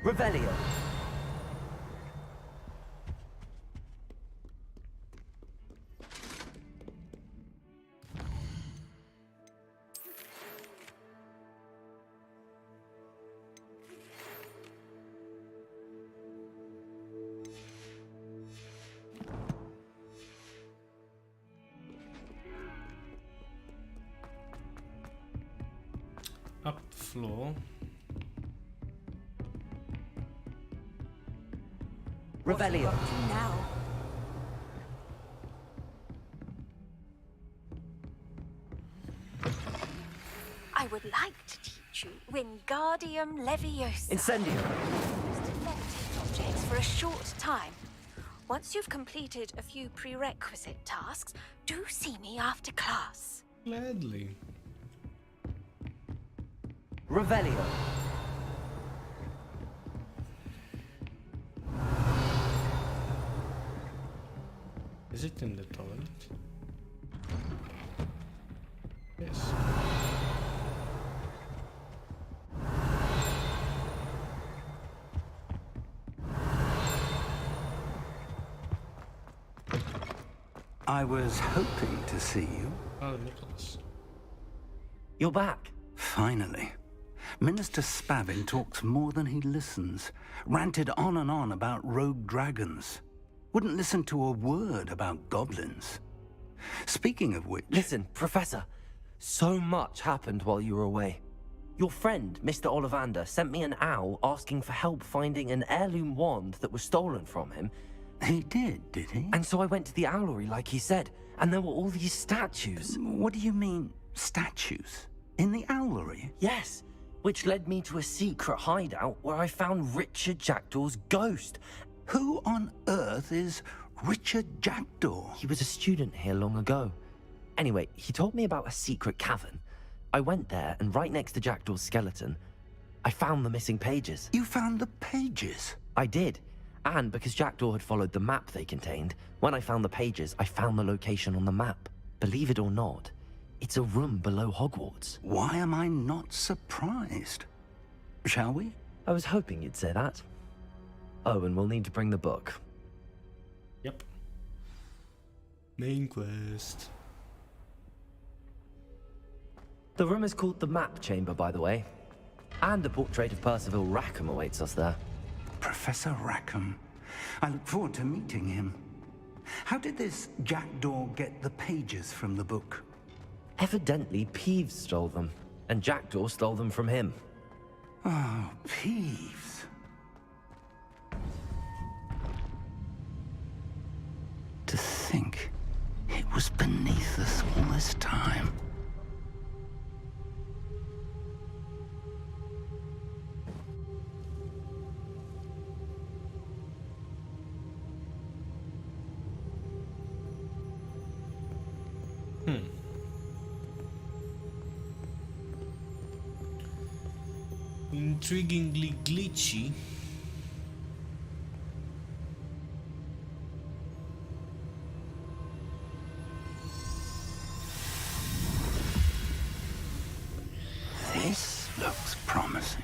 Revelio. Up the floor. Revelio. Now. I would like to teach you Wingardium Leviosa. Incendio. To levitate objects for a short time. Once you've completed a few prerequisite tasks, do see me after class. Gladly. Revelio. Is it in the toilet? Yes. I was hoping to see you. Oh, Nicholas. You're back. Finally. Minister Spavin talks more than he listens. Ranted on and on about rogue dragons. Wouldn't listen to a word about goblins. Speaking of which... Listen, Professor. So much happened while you were away. Your friend, Mr. Ollivander, sent me an owl asking for help finding an heirloom wand that was stolen from him. He did he? And so I went to the owlery like he said, and there were all these statues. What do you mean, statues? In the owlery? Yes, which led me to a secret hideout where I found Richard Jackdaw's ghost. Who on earth is Richard Jackdaw? He was a student here long ago. Anyway, he told me about a secret cavern. I went there, and right next to Jackdaw's skeleton, I found the missing pages. You found the pages? I did. And because Jackdaw had followed the map they contained, when I found the pages, I found the location on the map. Believe it or not, it's a room below Hogwarts. Why am I not surprised? Shall we? I was hoping you'd say that. Oh, and we'll need to bring the book. Yep. Main quest. The room is called the Map Chamber, by the way. And a portrait of Percival Rackham awaits us there. Professor Rackham. I look forward to meeting him. How did this Jackdaw get the pages from the book? Evidently, Peeves stole them, and Jackdaw stole them from him. Oh, Peeves. To think it was beneath us all this time. Intriguingly glitchy. This looks promising.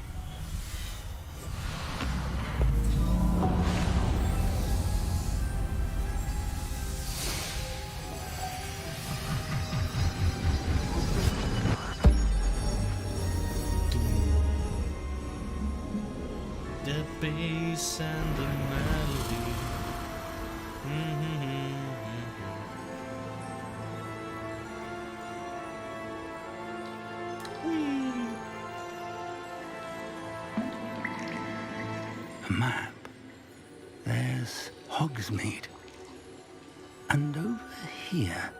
The bass and the melody. A map. There's Hogsmeade. And over here,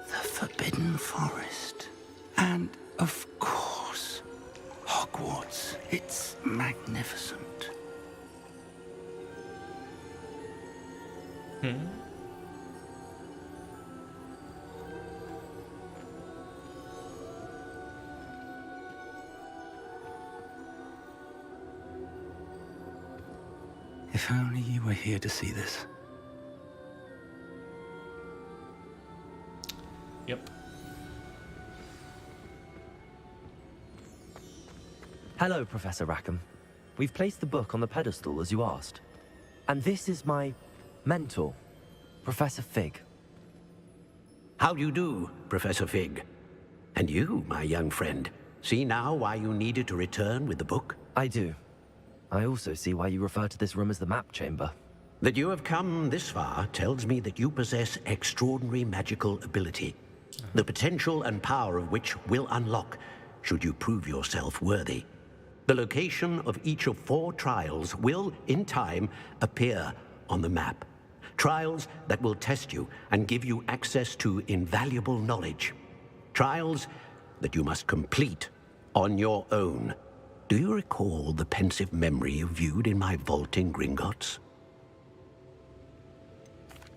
the Forbidden Forest. And, of course, Hogwarts. It's magnificent. If only you were here to see this. Yep. Hello, Professor Rackham. We've placed the book on the pedestal as you asked. And this is my mentor, Professor Fig. How do you do, Professor Fig? And you, my young friend, see now why you needed to return with the book? I do. I also see why you refer to this room as the map chamber. That you have come this far tells me that you possess extraordinary magical ability, the potential and power of which will unlock should you prove yourself worthy. The location of each of 4 trials will, in time, appear on the map. Trials that will test you and give you access to invaluable knowledge. Trials that you must complete on your own. Do you recall the pensive memory you viewed in my vault in Gringotts?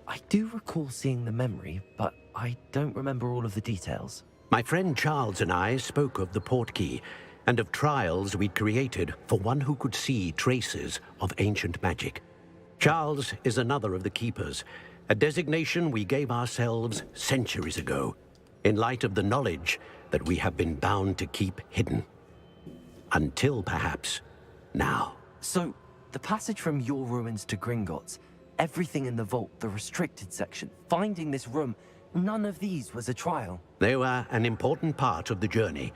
I do recall seeing the memory, but I don't remember all of the details. My friend Charles and I spoke of the portkey and of trials we'd created for one who could see traces of ancient magic. Charles is another of the keepers, a designation we gave ourselves centuries ago, in light of the knowledge that we have been bound to keep hidden. Until perhaps now. So, the passage from your ruins to Gringotts, everything in the vault, the restricted section, finding this room, none of these was a trial. They were an important part of the journey,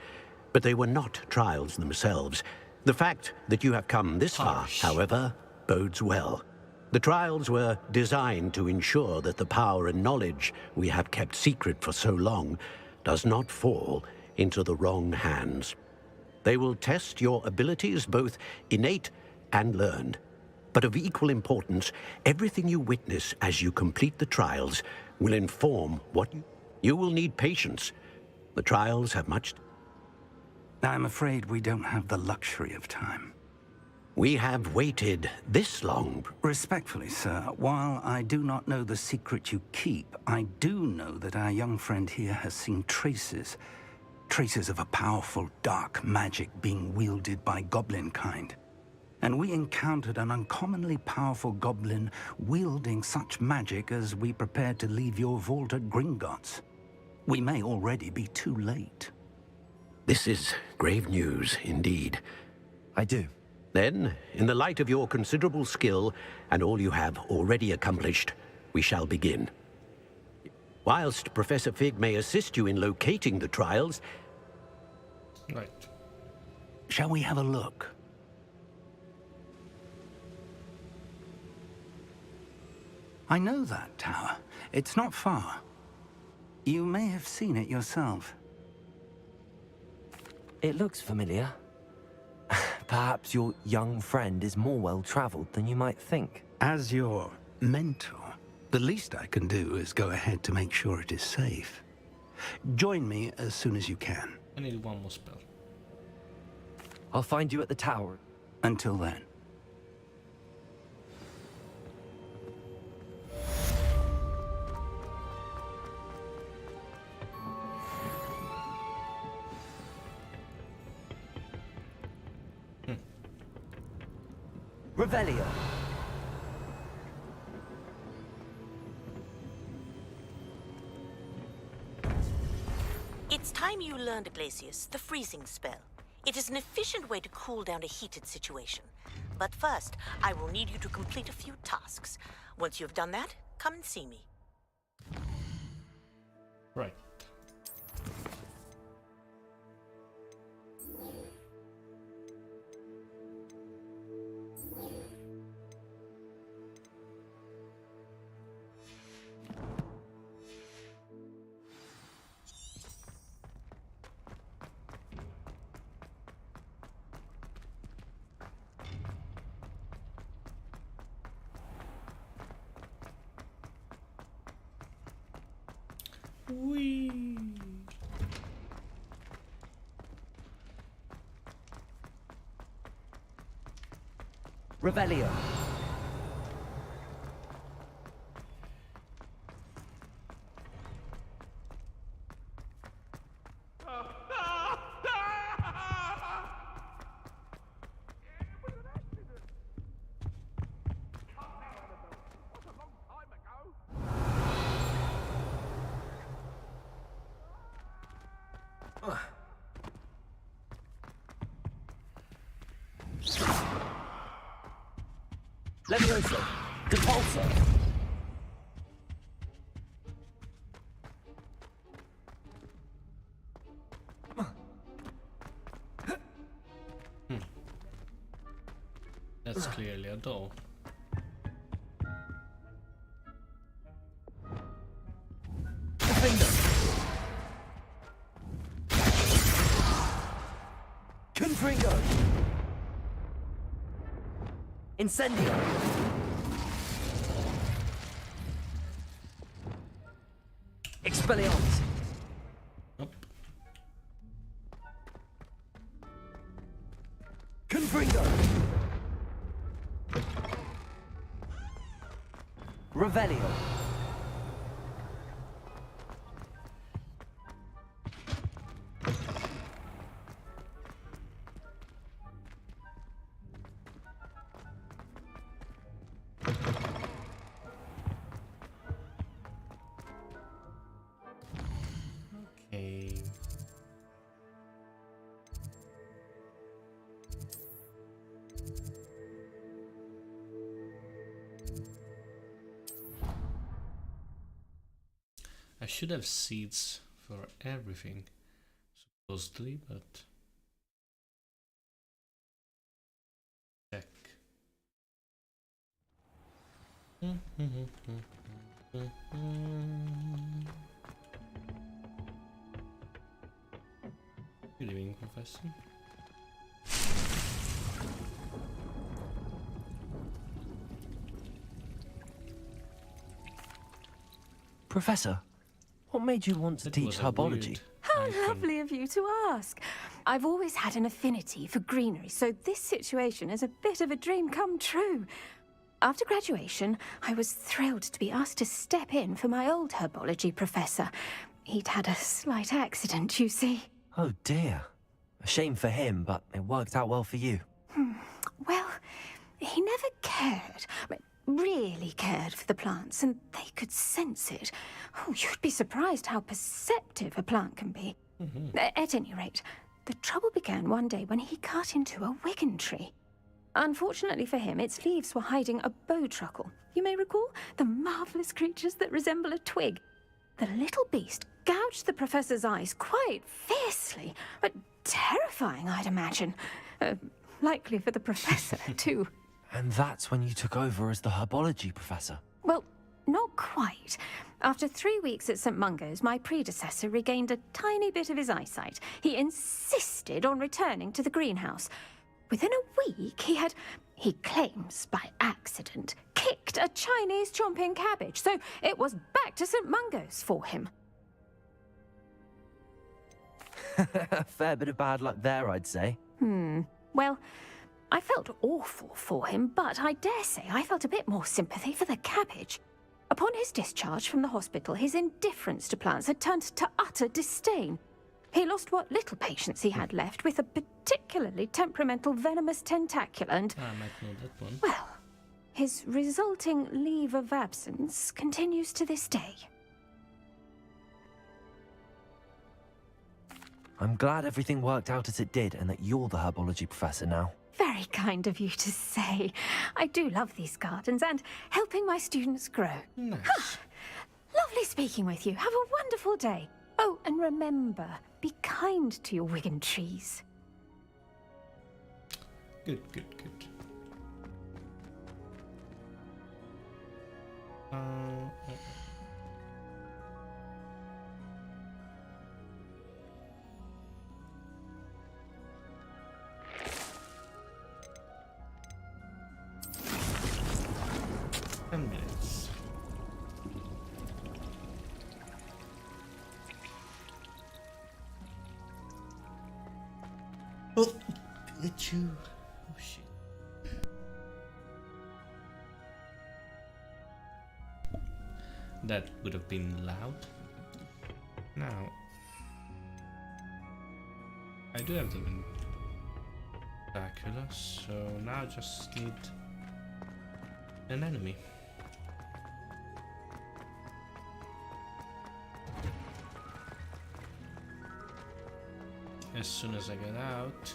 but they were not trials themselves. The fact that you have come this far, however, bodes well. The trials were designed to ensure that the power and knowledge we have kept secret for so long does not fall into the wrong hands. They will test your abilities, both innate and learned. But of equal importance, everything you witness as you complete the trials will inform what you will need patience. The trials have much... I'm afraid we don't have the luxury of time. We have waited this long. Respectfully, sir, while I do not know the secret you keep, I do know that our young friend here has seen traces of a powerful dark magic being wielded by goblin kind. And we encountered an uncommonly powerful goblin wielding such magic as we prepared to leave your vault at Gringotts. We may already be too late. This is grave news indeed. I do. Then, in the light of your considerable skill and all you have already accomplished, we shall begin. Whilst Professor Fig may assist you in locating the trials... Right. Shall we have a look? I know that tower. It's not far. You may have seen it yourself. It looks familiar. Perhaps your young friend is more well-traveled than you might think. As your mentor, the least I can do is go ahead to make sure it is safe. Join me as soon as you can. I need one more spell. I'll find you at the tower. Until then. Revelio. It's time you learned, Glacius, the freezing spell. It is an efficient way to cool down a heated situation. But first, I will need you to complete a few tasks. Once you've done that, come and see me. Right. Whee! Revelio. Levioso! Depulso! That's clearly a door. Confringo! Incendio! Expelliarmus! Nope. Confringo! Revelio! Okay. I should have seeds for everything, supposedly, but check. Good evening, Professor. Professor, what made you want to teach herbology? How lovely of you to ask. I've always had an affinity for greenery, so this situation is a bit of a dream come true. After graduation, I was thrilled to be asked to step in for my old herbology professor. He'd had a slight accident, you see. Oh dear. A shame for him, but it worked out well for you. Well, he never cared, really cared for the plants, and they could sense it. Oh, you'd be surprised how perceptive a plant can be. At any rate, the trouble began one day when he cut into a wigan tree. Unfortunately for him, its leaves were hiding a bowtruckle. You may recall the marvelous creatures that resemble a twig. The little beast gouged the professor's eyes quite fiercely, but terrifying, I'd imagine. Likely for the professor, too. And that's when you took over as the herbology professor? Well, not quite. After 3 weeks at St. Mungo's, my predecessor regained a tiny bit of his eyesight. He insisted on returning to the greenhouse. Within a week, he claims by accident, kicked a Chinese chomping cabbage, so it was back to St. Mungo's for him. A fair bit of bad luck there, I'd say. Well, I felt awful for him, but I dare say I felt a bit more sympathy for the cabbage. Upon his discharge from the hospital, his indifference to plants had turned to utter disdain. He lost what little patience he had left with a particularly temperamental venomous tentacula and... I might know that one. Well, his resulting leave of absence continues to this day. I'm glad everything worked out as it did and that you're the herbology professor now. Very kind of you to say. I do love these gardens and helping my students grow. Nice. Lovely speaking with you. Have a wonderful day. Oh, and remember, be kind to your wigan trees. Good. Minutes. Oh, get you. Oh shit. That would have been loud. Now, I do have them in Dracula, so now I just need an enemy. As soon as I get out...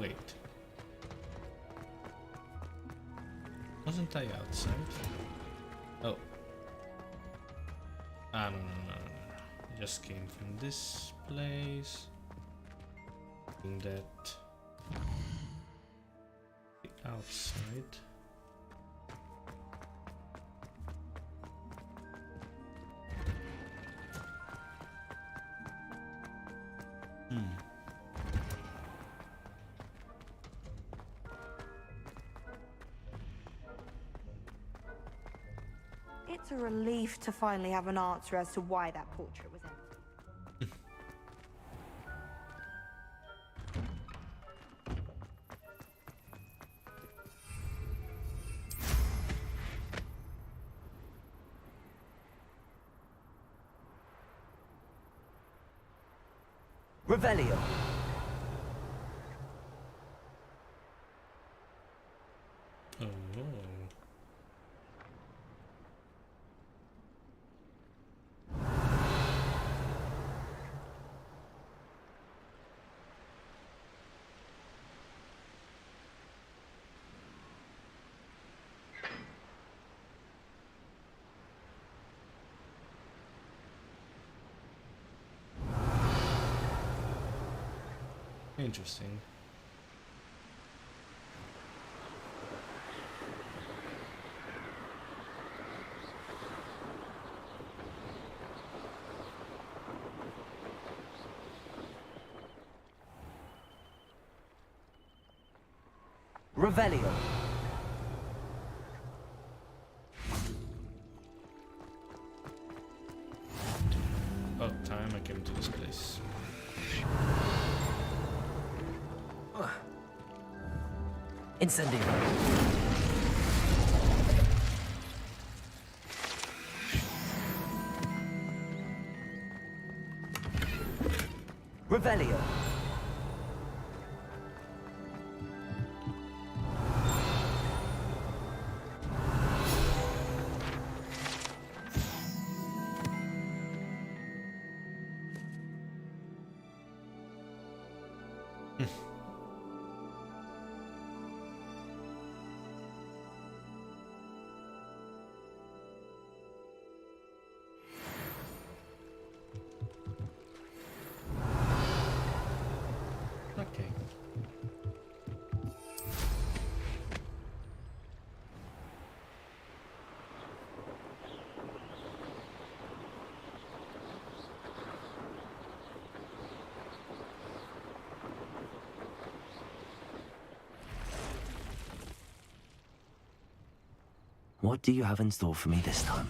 Wait. Wasn't I outside? Oh. Ah, no. I just came from this place. Doing that outside. It's a relief to finally have an answer as to why that portrait was empty. Revelio. Oh. Interesting. Revelio. About time I came to this place. Incendio. Revelio. Okay. What do you have in store for me this time?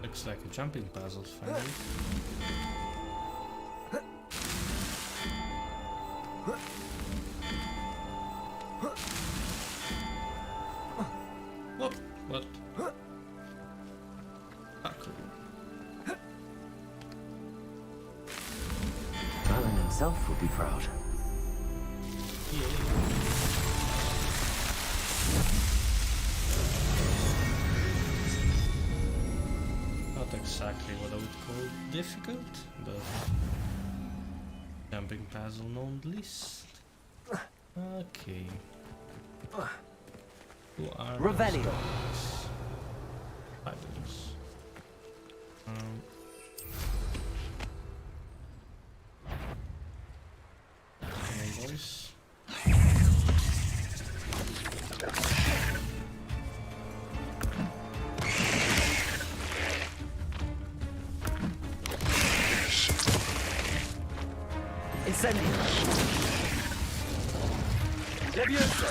Looks like a jumping puzzle, finally. Whoop, what? Ah, cool. Alan himself would be proud. Not exactly what I would call difficult, but jumping puzzle nonetheless. Okay. Who are Revelio. those guys? Fabulous. Come on, boys. Incendio. Levioso.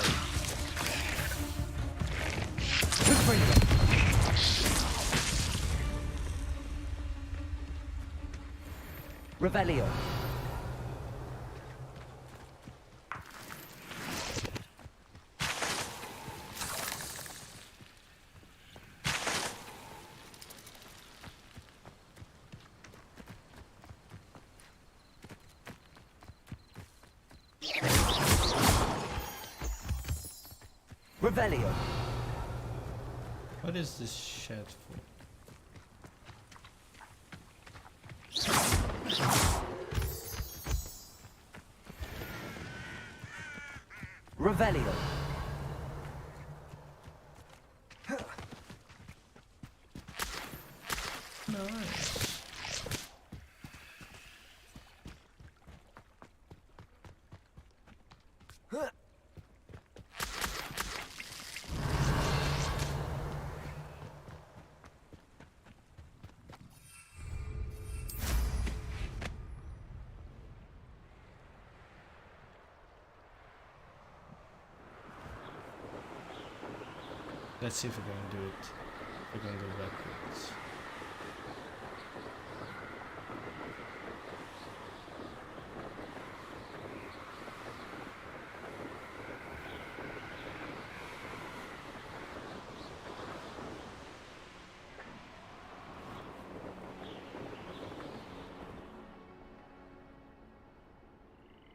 Revelio. Revelio. What is this shed for? Revelio. Nice. Let's see if we can do it. We can go backwards.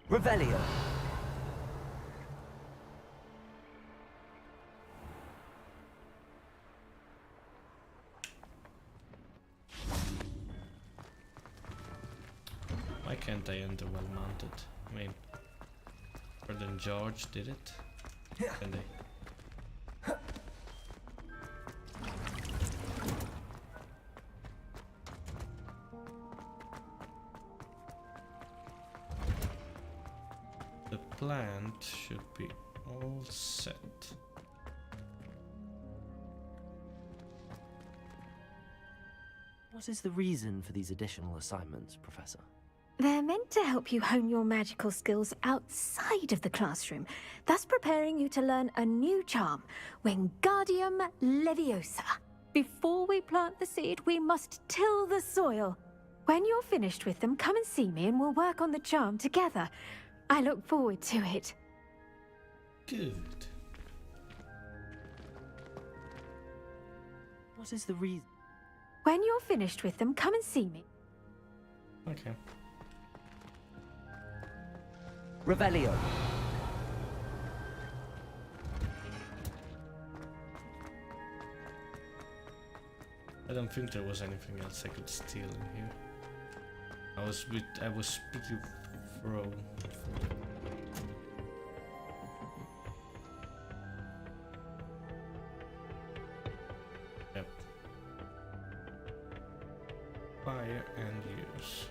Revelio. Why can't I enter well mounted? I mean, or then George did it. Can they? The plant should be all set. What is the reason for these additional assignments, Professor? They're meant to help you hone your magical skills outside of the classroom, thus preparing you to learn a new charm, Wingardium Leviosa. Before we plant the seed, we must till the soil. When you're finished with them, come and see me and we'll work on the charm together. I look forward to it. Good. What is the reason? When you're finished with them, come and see me. Okay. Revelio. I don't think there was anything else I could steal in here. I was pretty thrown. Yep. Fire and use.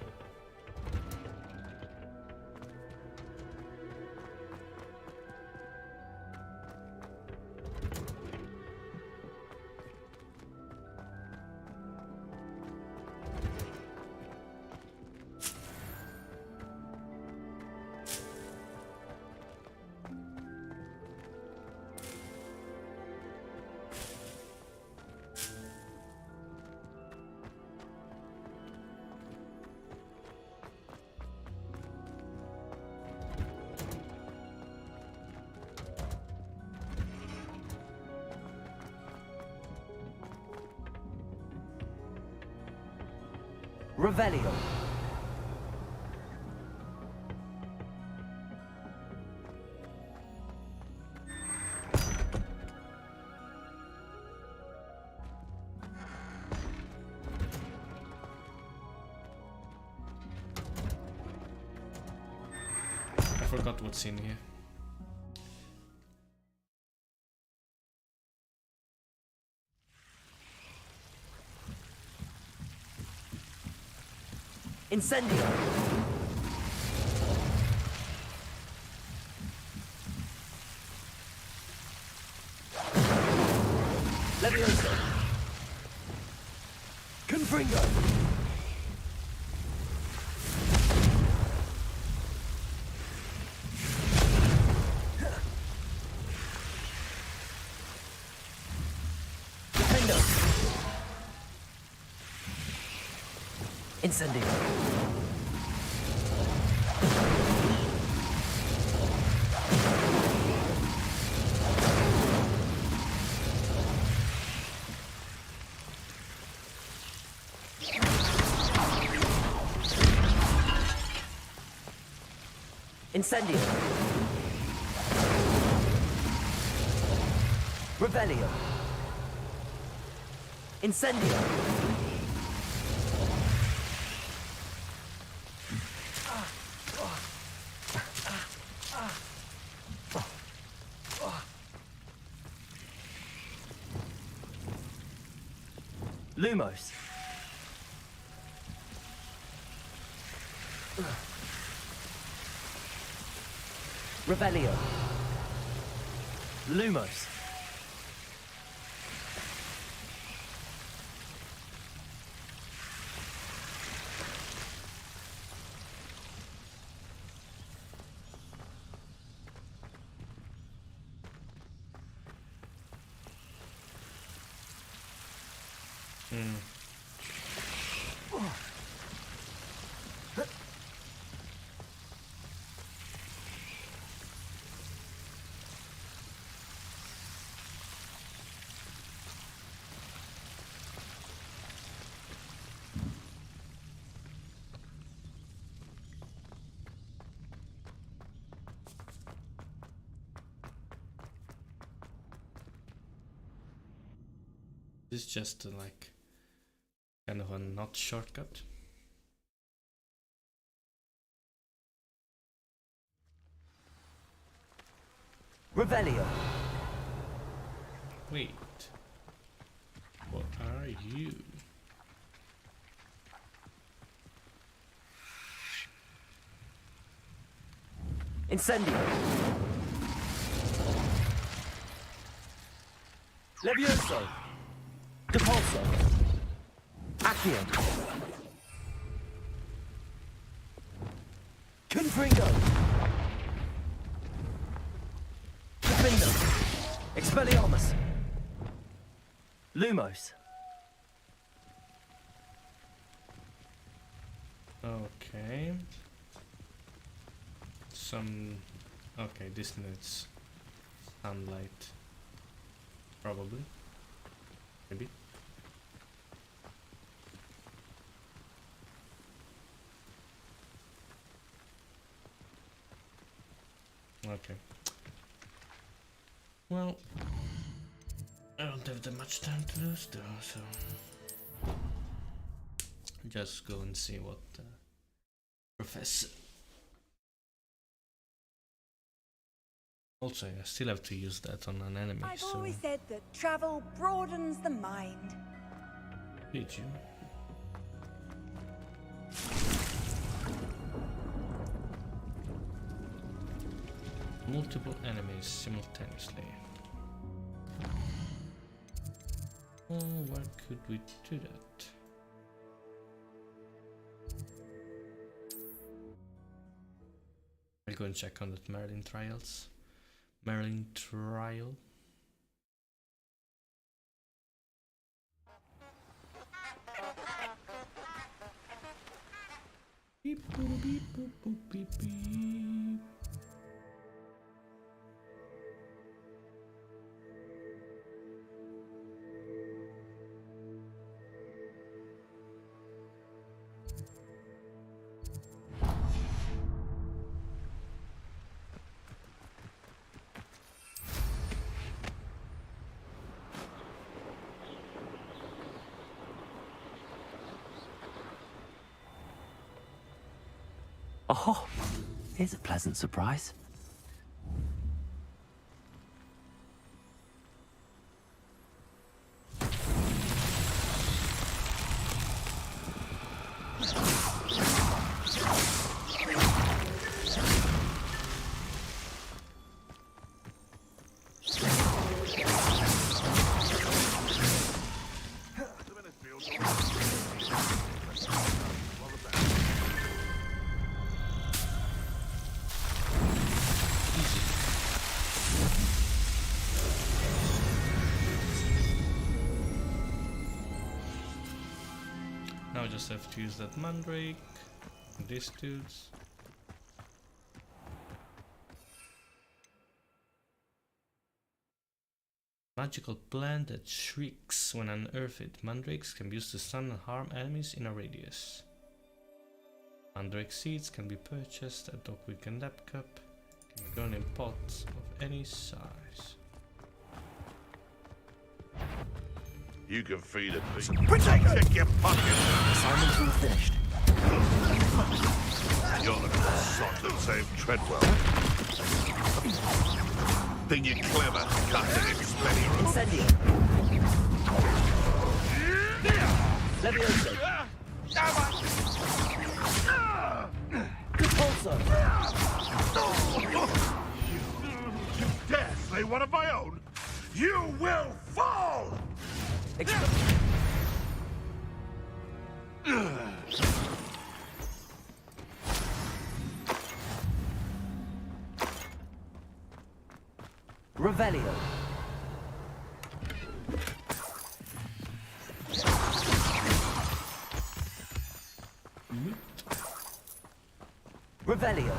Revelio. I forgot what's in here. Incendio. Leviosa. Confringo. Defendo. Incendio. Incendio. Revelio. Incendio. Lumos. Revelio. Lumos. This is just like kind of a not shortcut. Revelio. Wait. What are you? Incendio. Levioso. Depulso. Accio. Confringo. Defindo. Expelliarmus. Lumos. Okay. Okay, this needs sunlight. Probably. Maybe. Okay. Well, I don't have that much time to lose though, so just go and see what Professor. Also, I still have to use that on an enemy. I've so always said that travel broadens the mind. did you? Multiple enemies simultaneously. Oh, where could we do that? I'll go and check on that Merlin trials. Merlin trial. Beep boop beep boop boop beep beep. Oh, here's a pleasant surprise. Now I just have to use that Mandrake, these dudes. Magical plant that shrieks when unearthed. Mandrakes can be used to stun and harm enemies in a radius. Mandrake seeds can be purchased at Dockwick and Lapcup. Can be grown in pots of any size. You can feed it, Pete. Protect your pocket. Assignment's all finished. You're the sod that saved Treadwell. Think you're clever, cutting Expelliarmus. Incendio. Levioso! Repulsor! You dare slay one of my own? You will fall! Revelio. Revelio.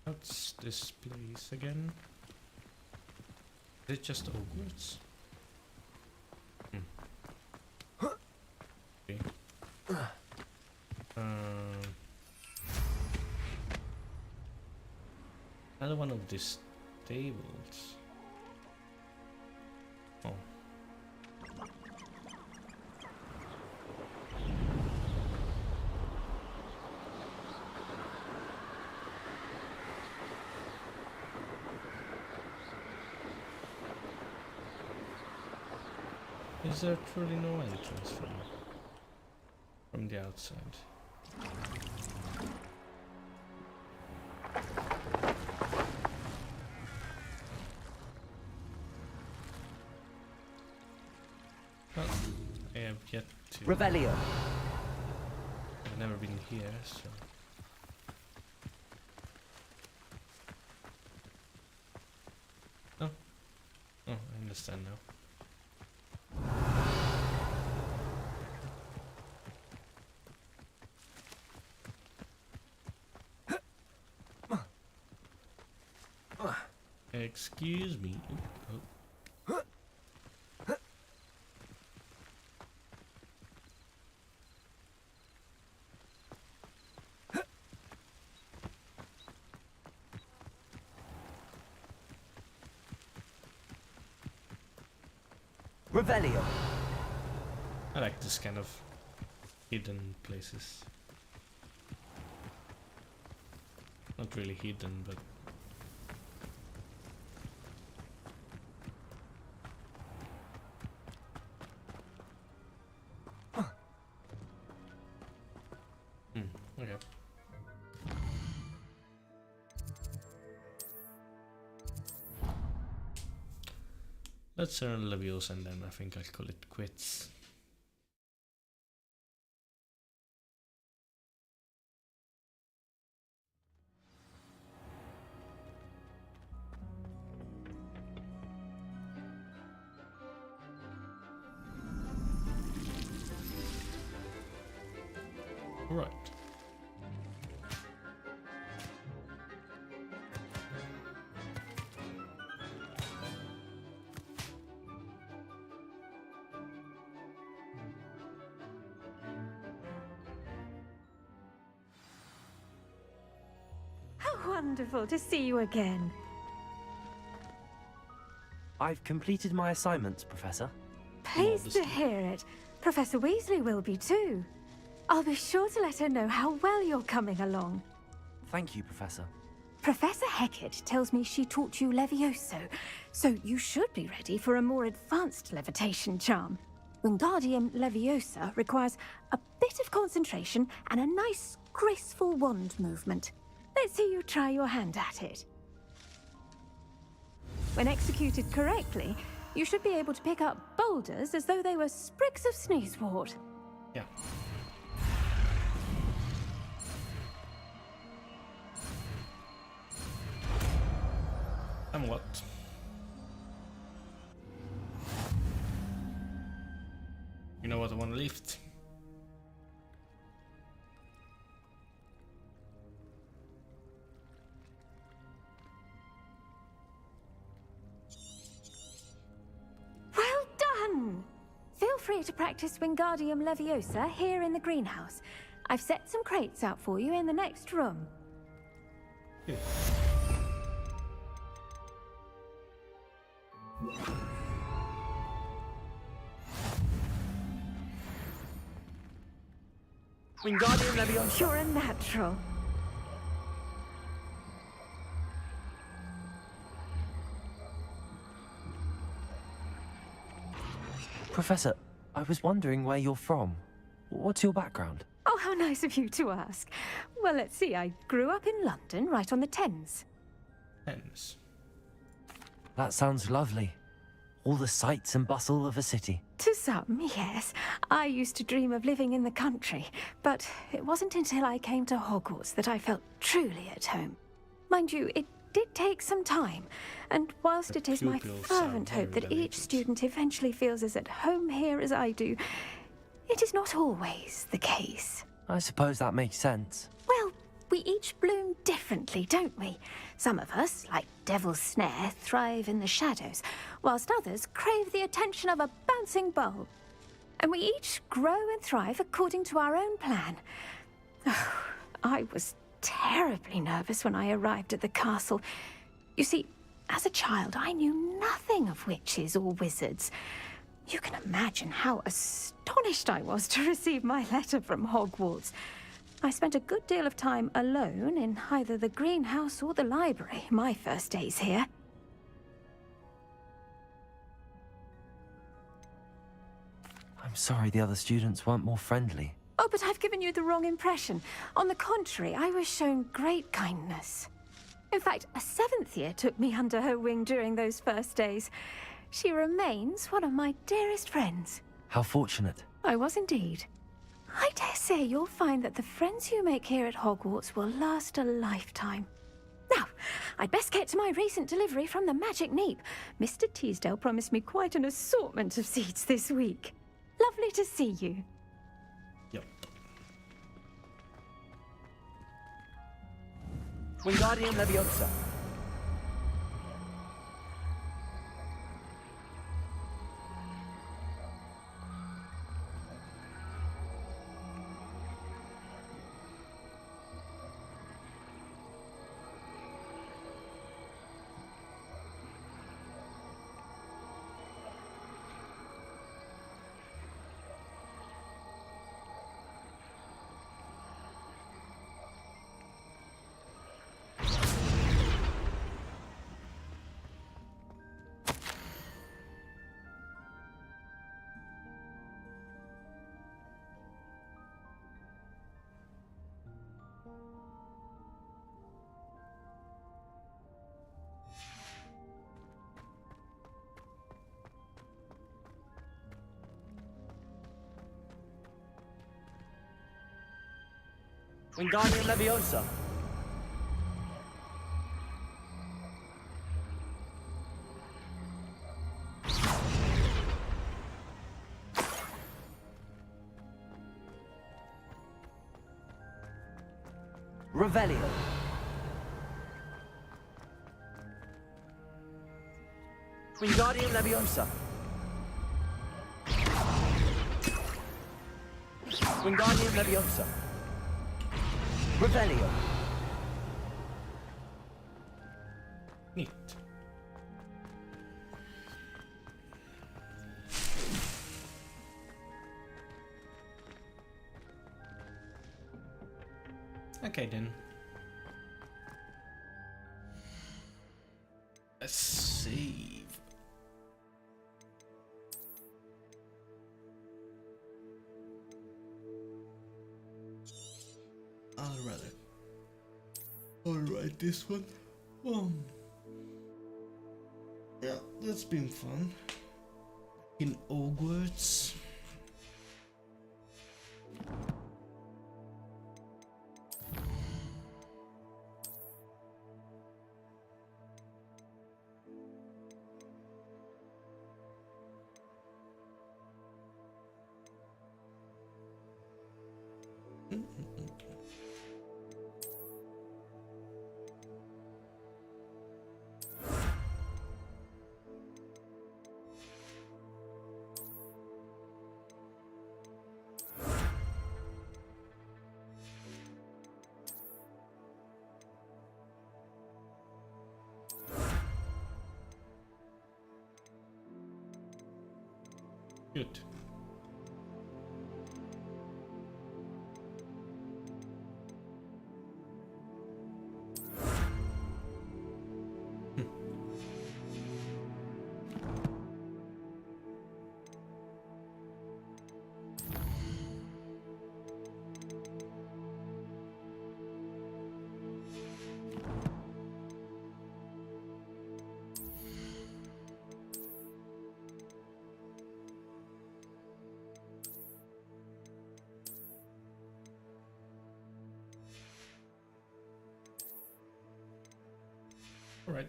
What's this place again? Is it just Hogwarts? Okay. Another one of these tables. Oh. Is there truly no entrance from the outside? Well, I have yet to. Revelio. I've never been here, so. Oh, I understand now. Excuse me. Oh. Revelio. I like this kind of hidden places. Not really hidden, but okay. Let's earn Leviosa and then I think I'll call it quits. Right. How wonderful to see you again. I've completed my assignments, Professor. Pleased to hear it. Professor Weasley will be too. I'll be sure to let her know how well you're coming along. Thank you, Professor. Professor Hecat tells me she taught you Levioso, so you should be ready for a more advanced levitation charm. Wingardium Leviosa requires a bit of concentration and a nice, graceful wand movement. Let's see you try your hand at it. When executed correctly, you should be able to pick up boulders as though they were sprigs of sneezewort. Yeah. And what? You know what I want to lift? Well done! Feel free to practice Wingardium Leviosa here in the greenhouse. I've set some crates out for you in the next room. Good. Wingardium Leviosa. You're a natural. Professor, I was wondering where you're from. What's your background? Oh, how nice of you to ask. Well, let's see. I grew up in London, right on the Thames. Thames. That sounds lovely. All the sights and bustle of a city. To some, yes. I used to dream of living in the country, but it wasn't until I came to Hogwarts that I felt truly at home. Mind you, it did take some time, and whilst it is my fervent hope that each student eventually feels as at home here as I do, it is not always the case. I suppose that makes sense. Well, we each bloom differently, don't we? Some of us, like Devil's Snare, thrive in the shadows, whilst others crave the attention of a bouncing bulb. And we each grow and thrive according to our own plan. Oh, I was terribly nervous when I arrived at the castle. You see, as a child, I knew nothing of witches or wizards. You can imagine how astonished I was to receive my letter from Hogwarts. I spent a good deal of time alone in either the greenhouse or the library my first days here. I'm sorry the other students weren't more friendly. Oh, but I've given you the wrong impression. On the contrary, I was shown great kindness. In fact, a 7th year took me under her wing during those first days. She remains one of my dearest friends. How fortunate. I was indeed. I dare say you'll find that the friends you make here at Hogwarts will last a lifetime. Now, I'd best get to my recent delivery from the Magic Neep. Mr. Teasdale promised me quite an assortment of seeds this week. Lovely to see you. Yep. Wingardium Leviosa. Wingardium Leviosa. Revelio. Wingardium Leviosa. Wingardium Leviosa. Revelio. Neat. Okay then. Let's save. I'll write this one. Yeah, that's been fun. In Hogwarts. Good. Right.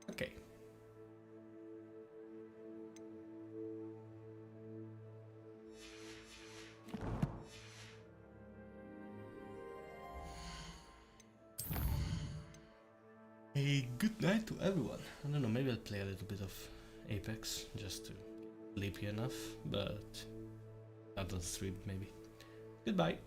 Okay. A good night to everyone. I don't know, maybe I'll play a little bit of Apex just to sleepy enough, but that doesn't sleep maybe. Goodbye.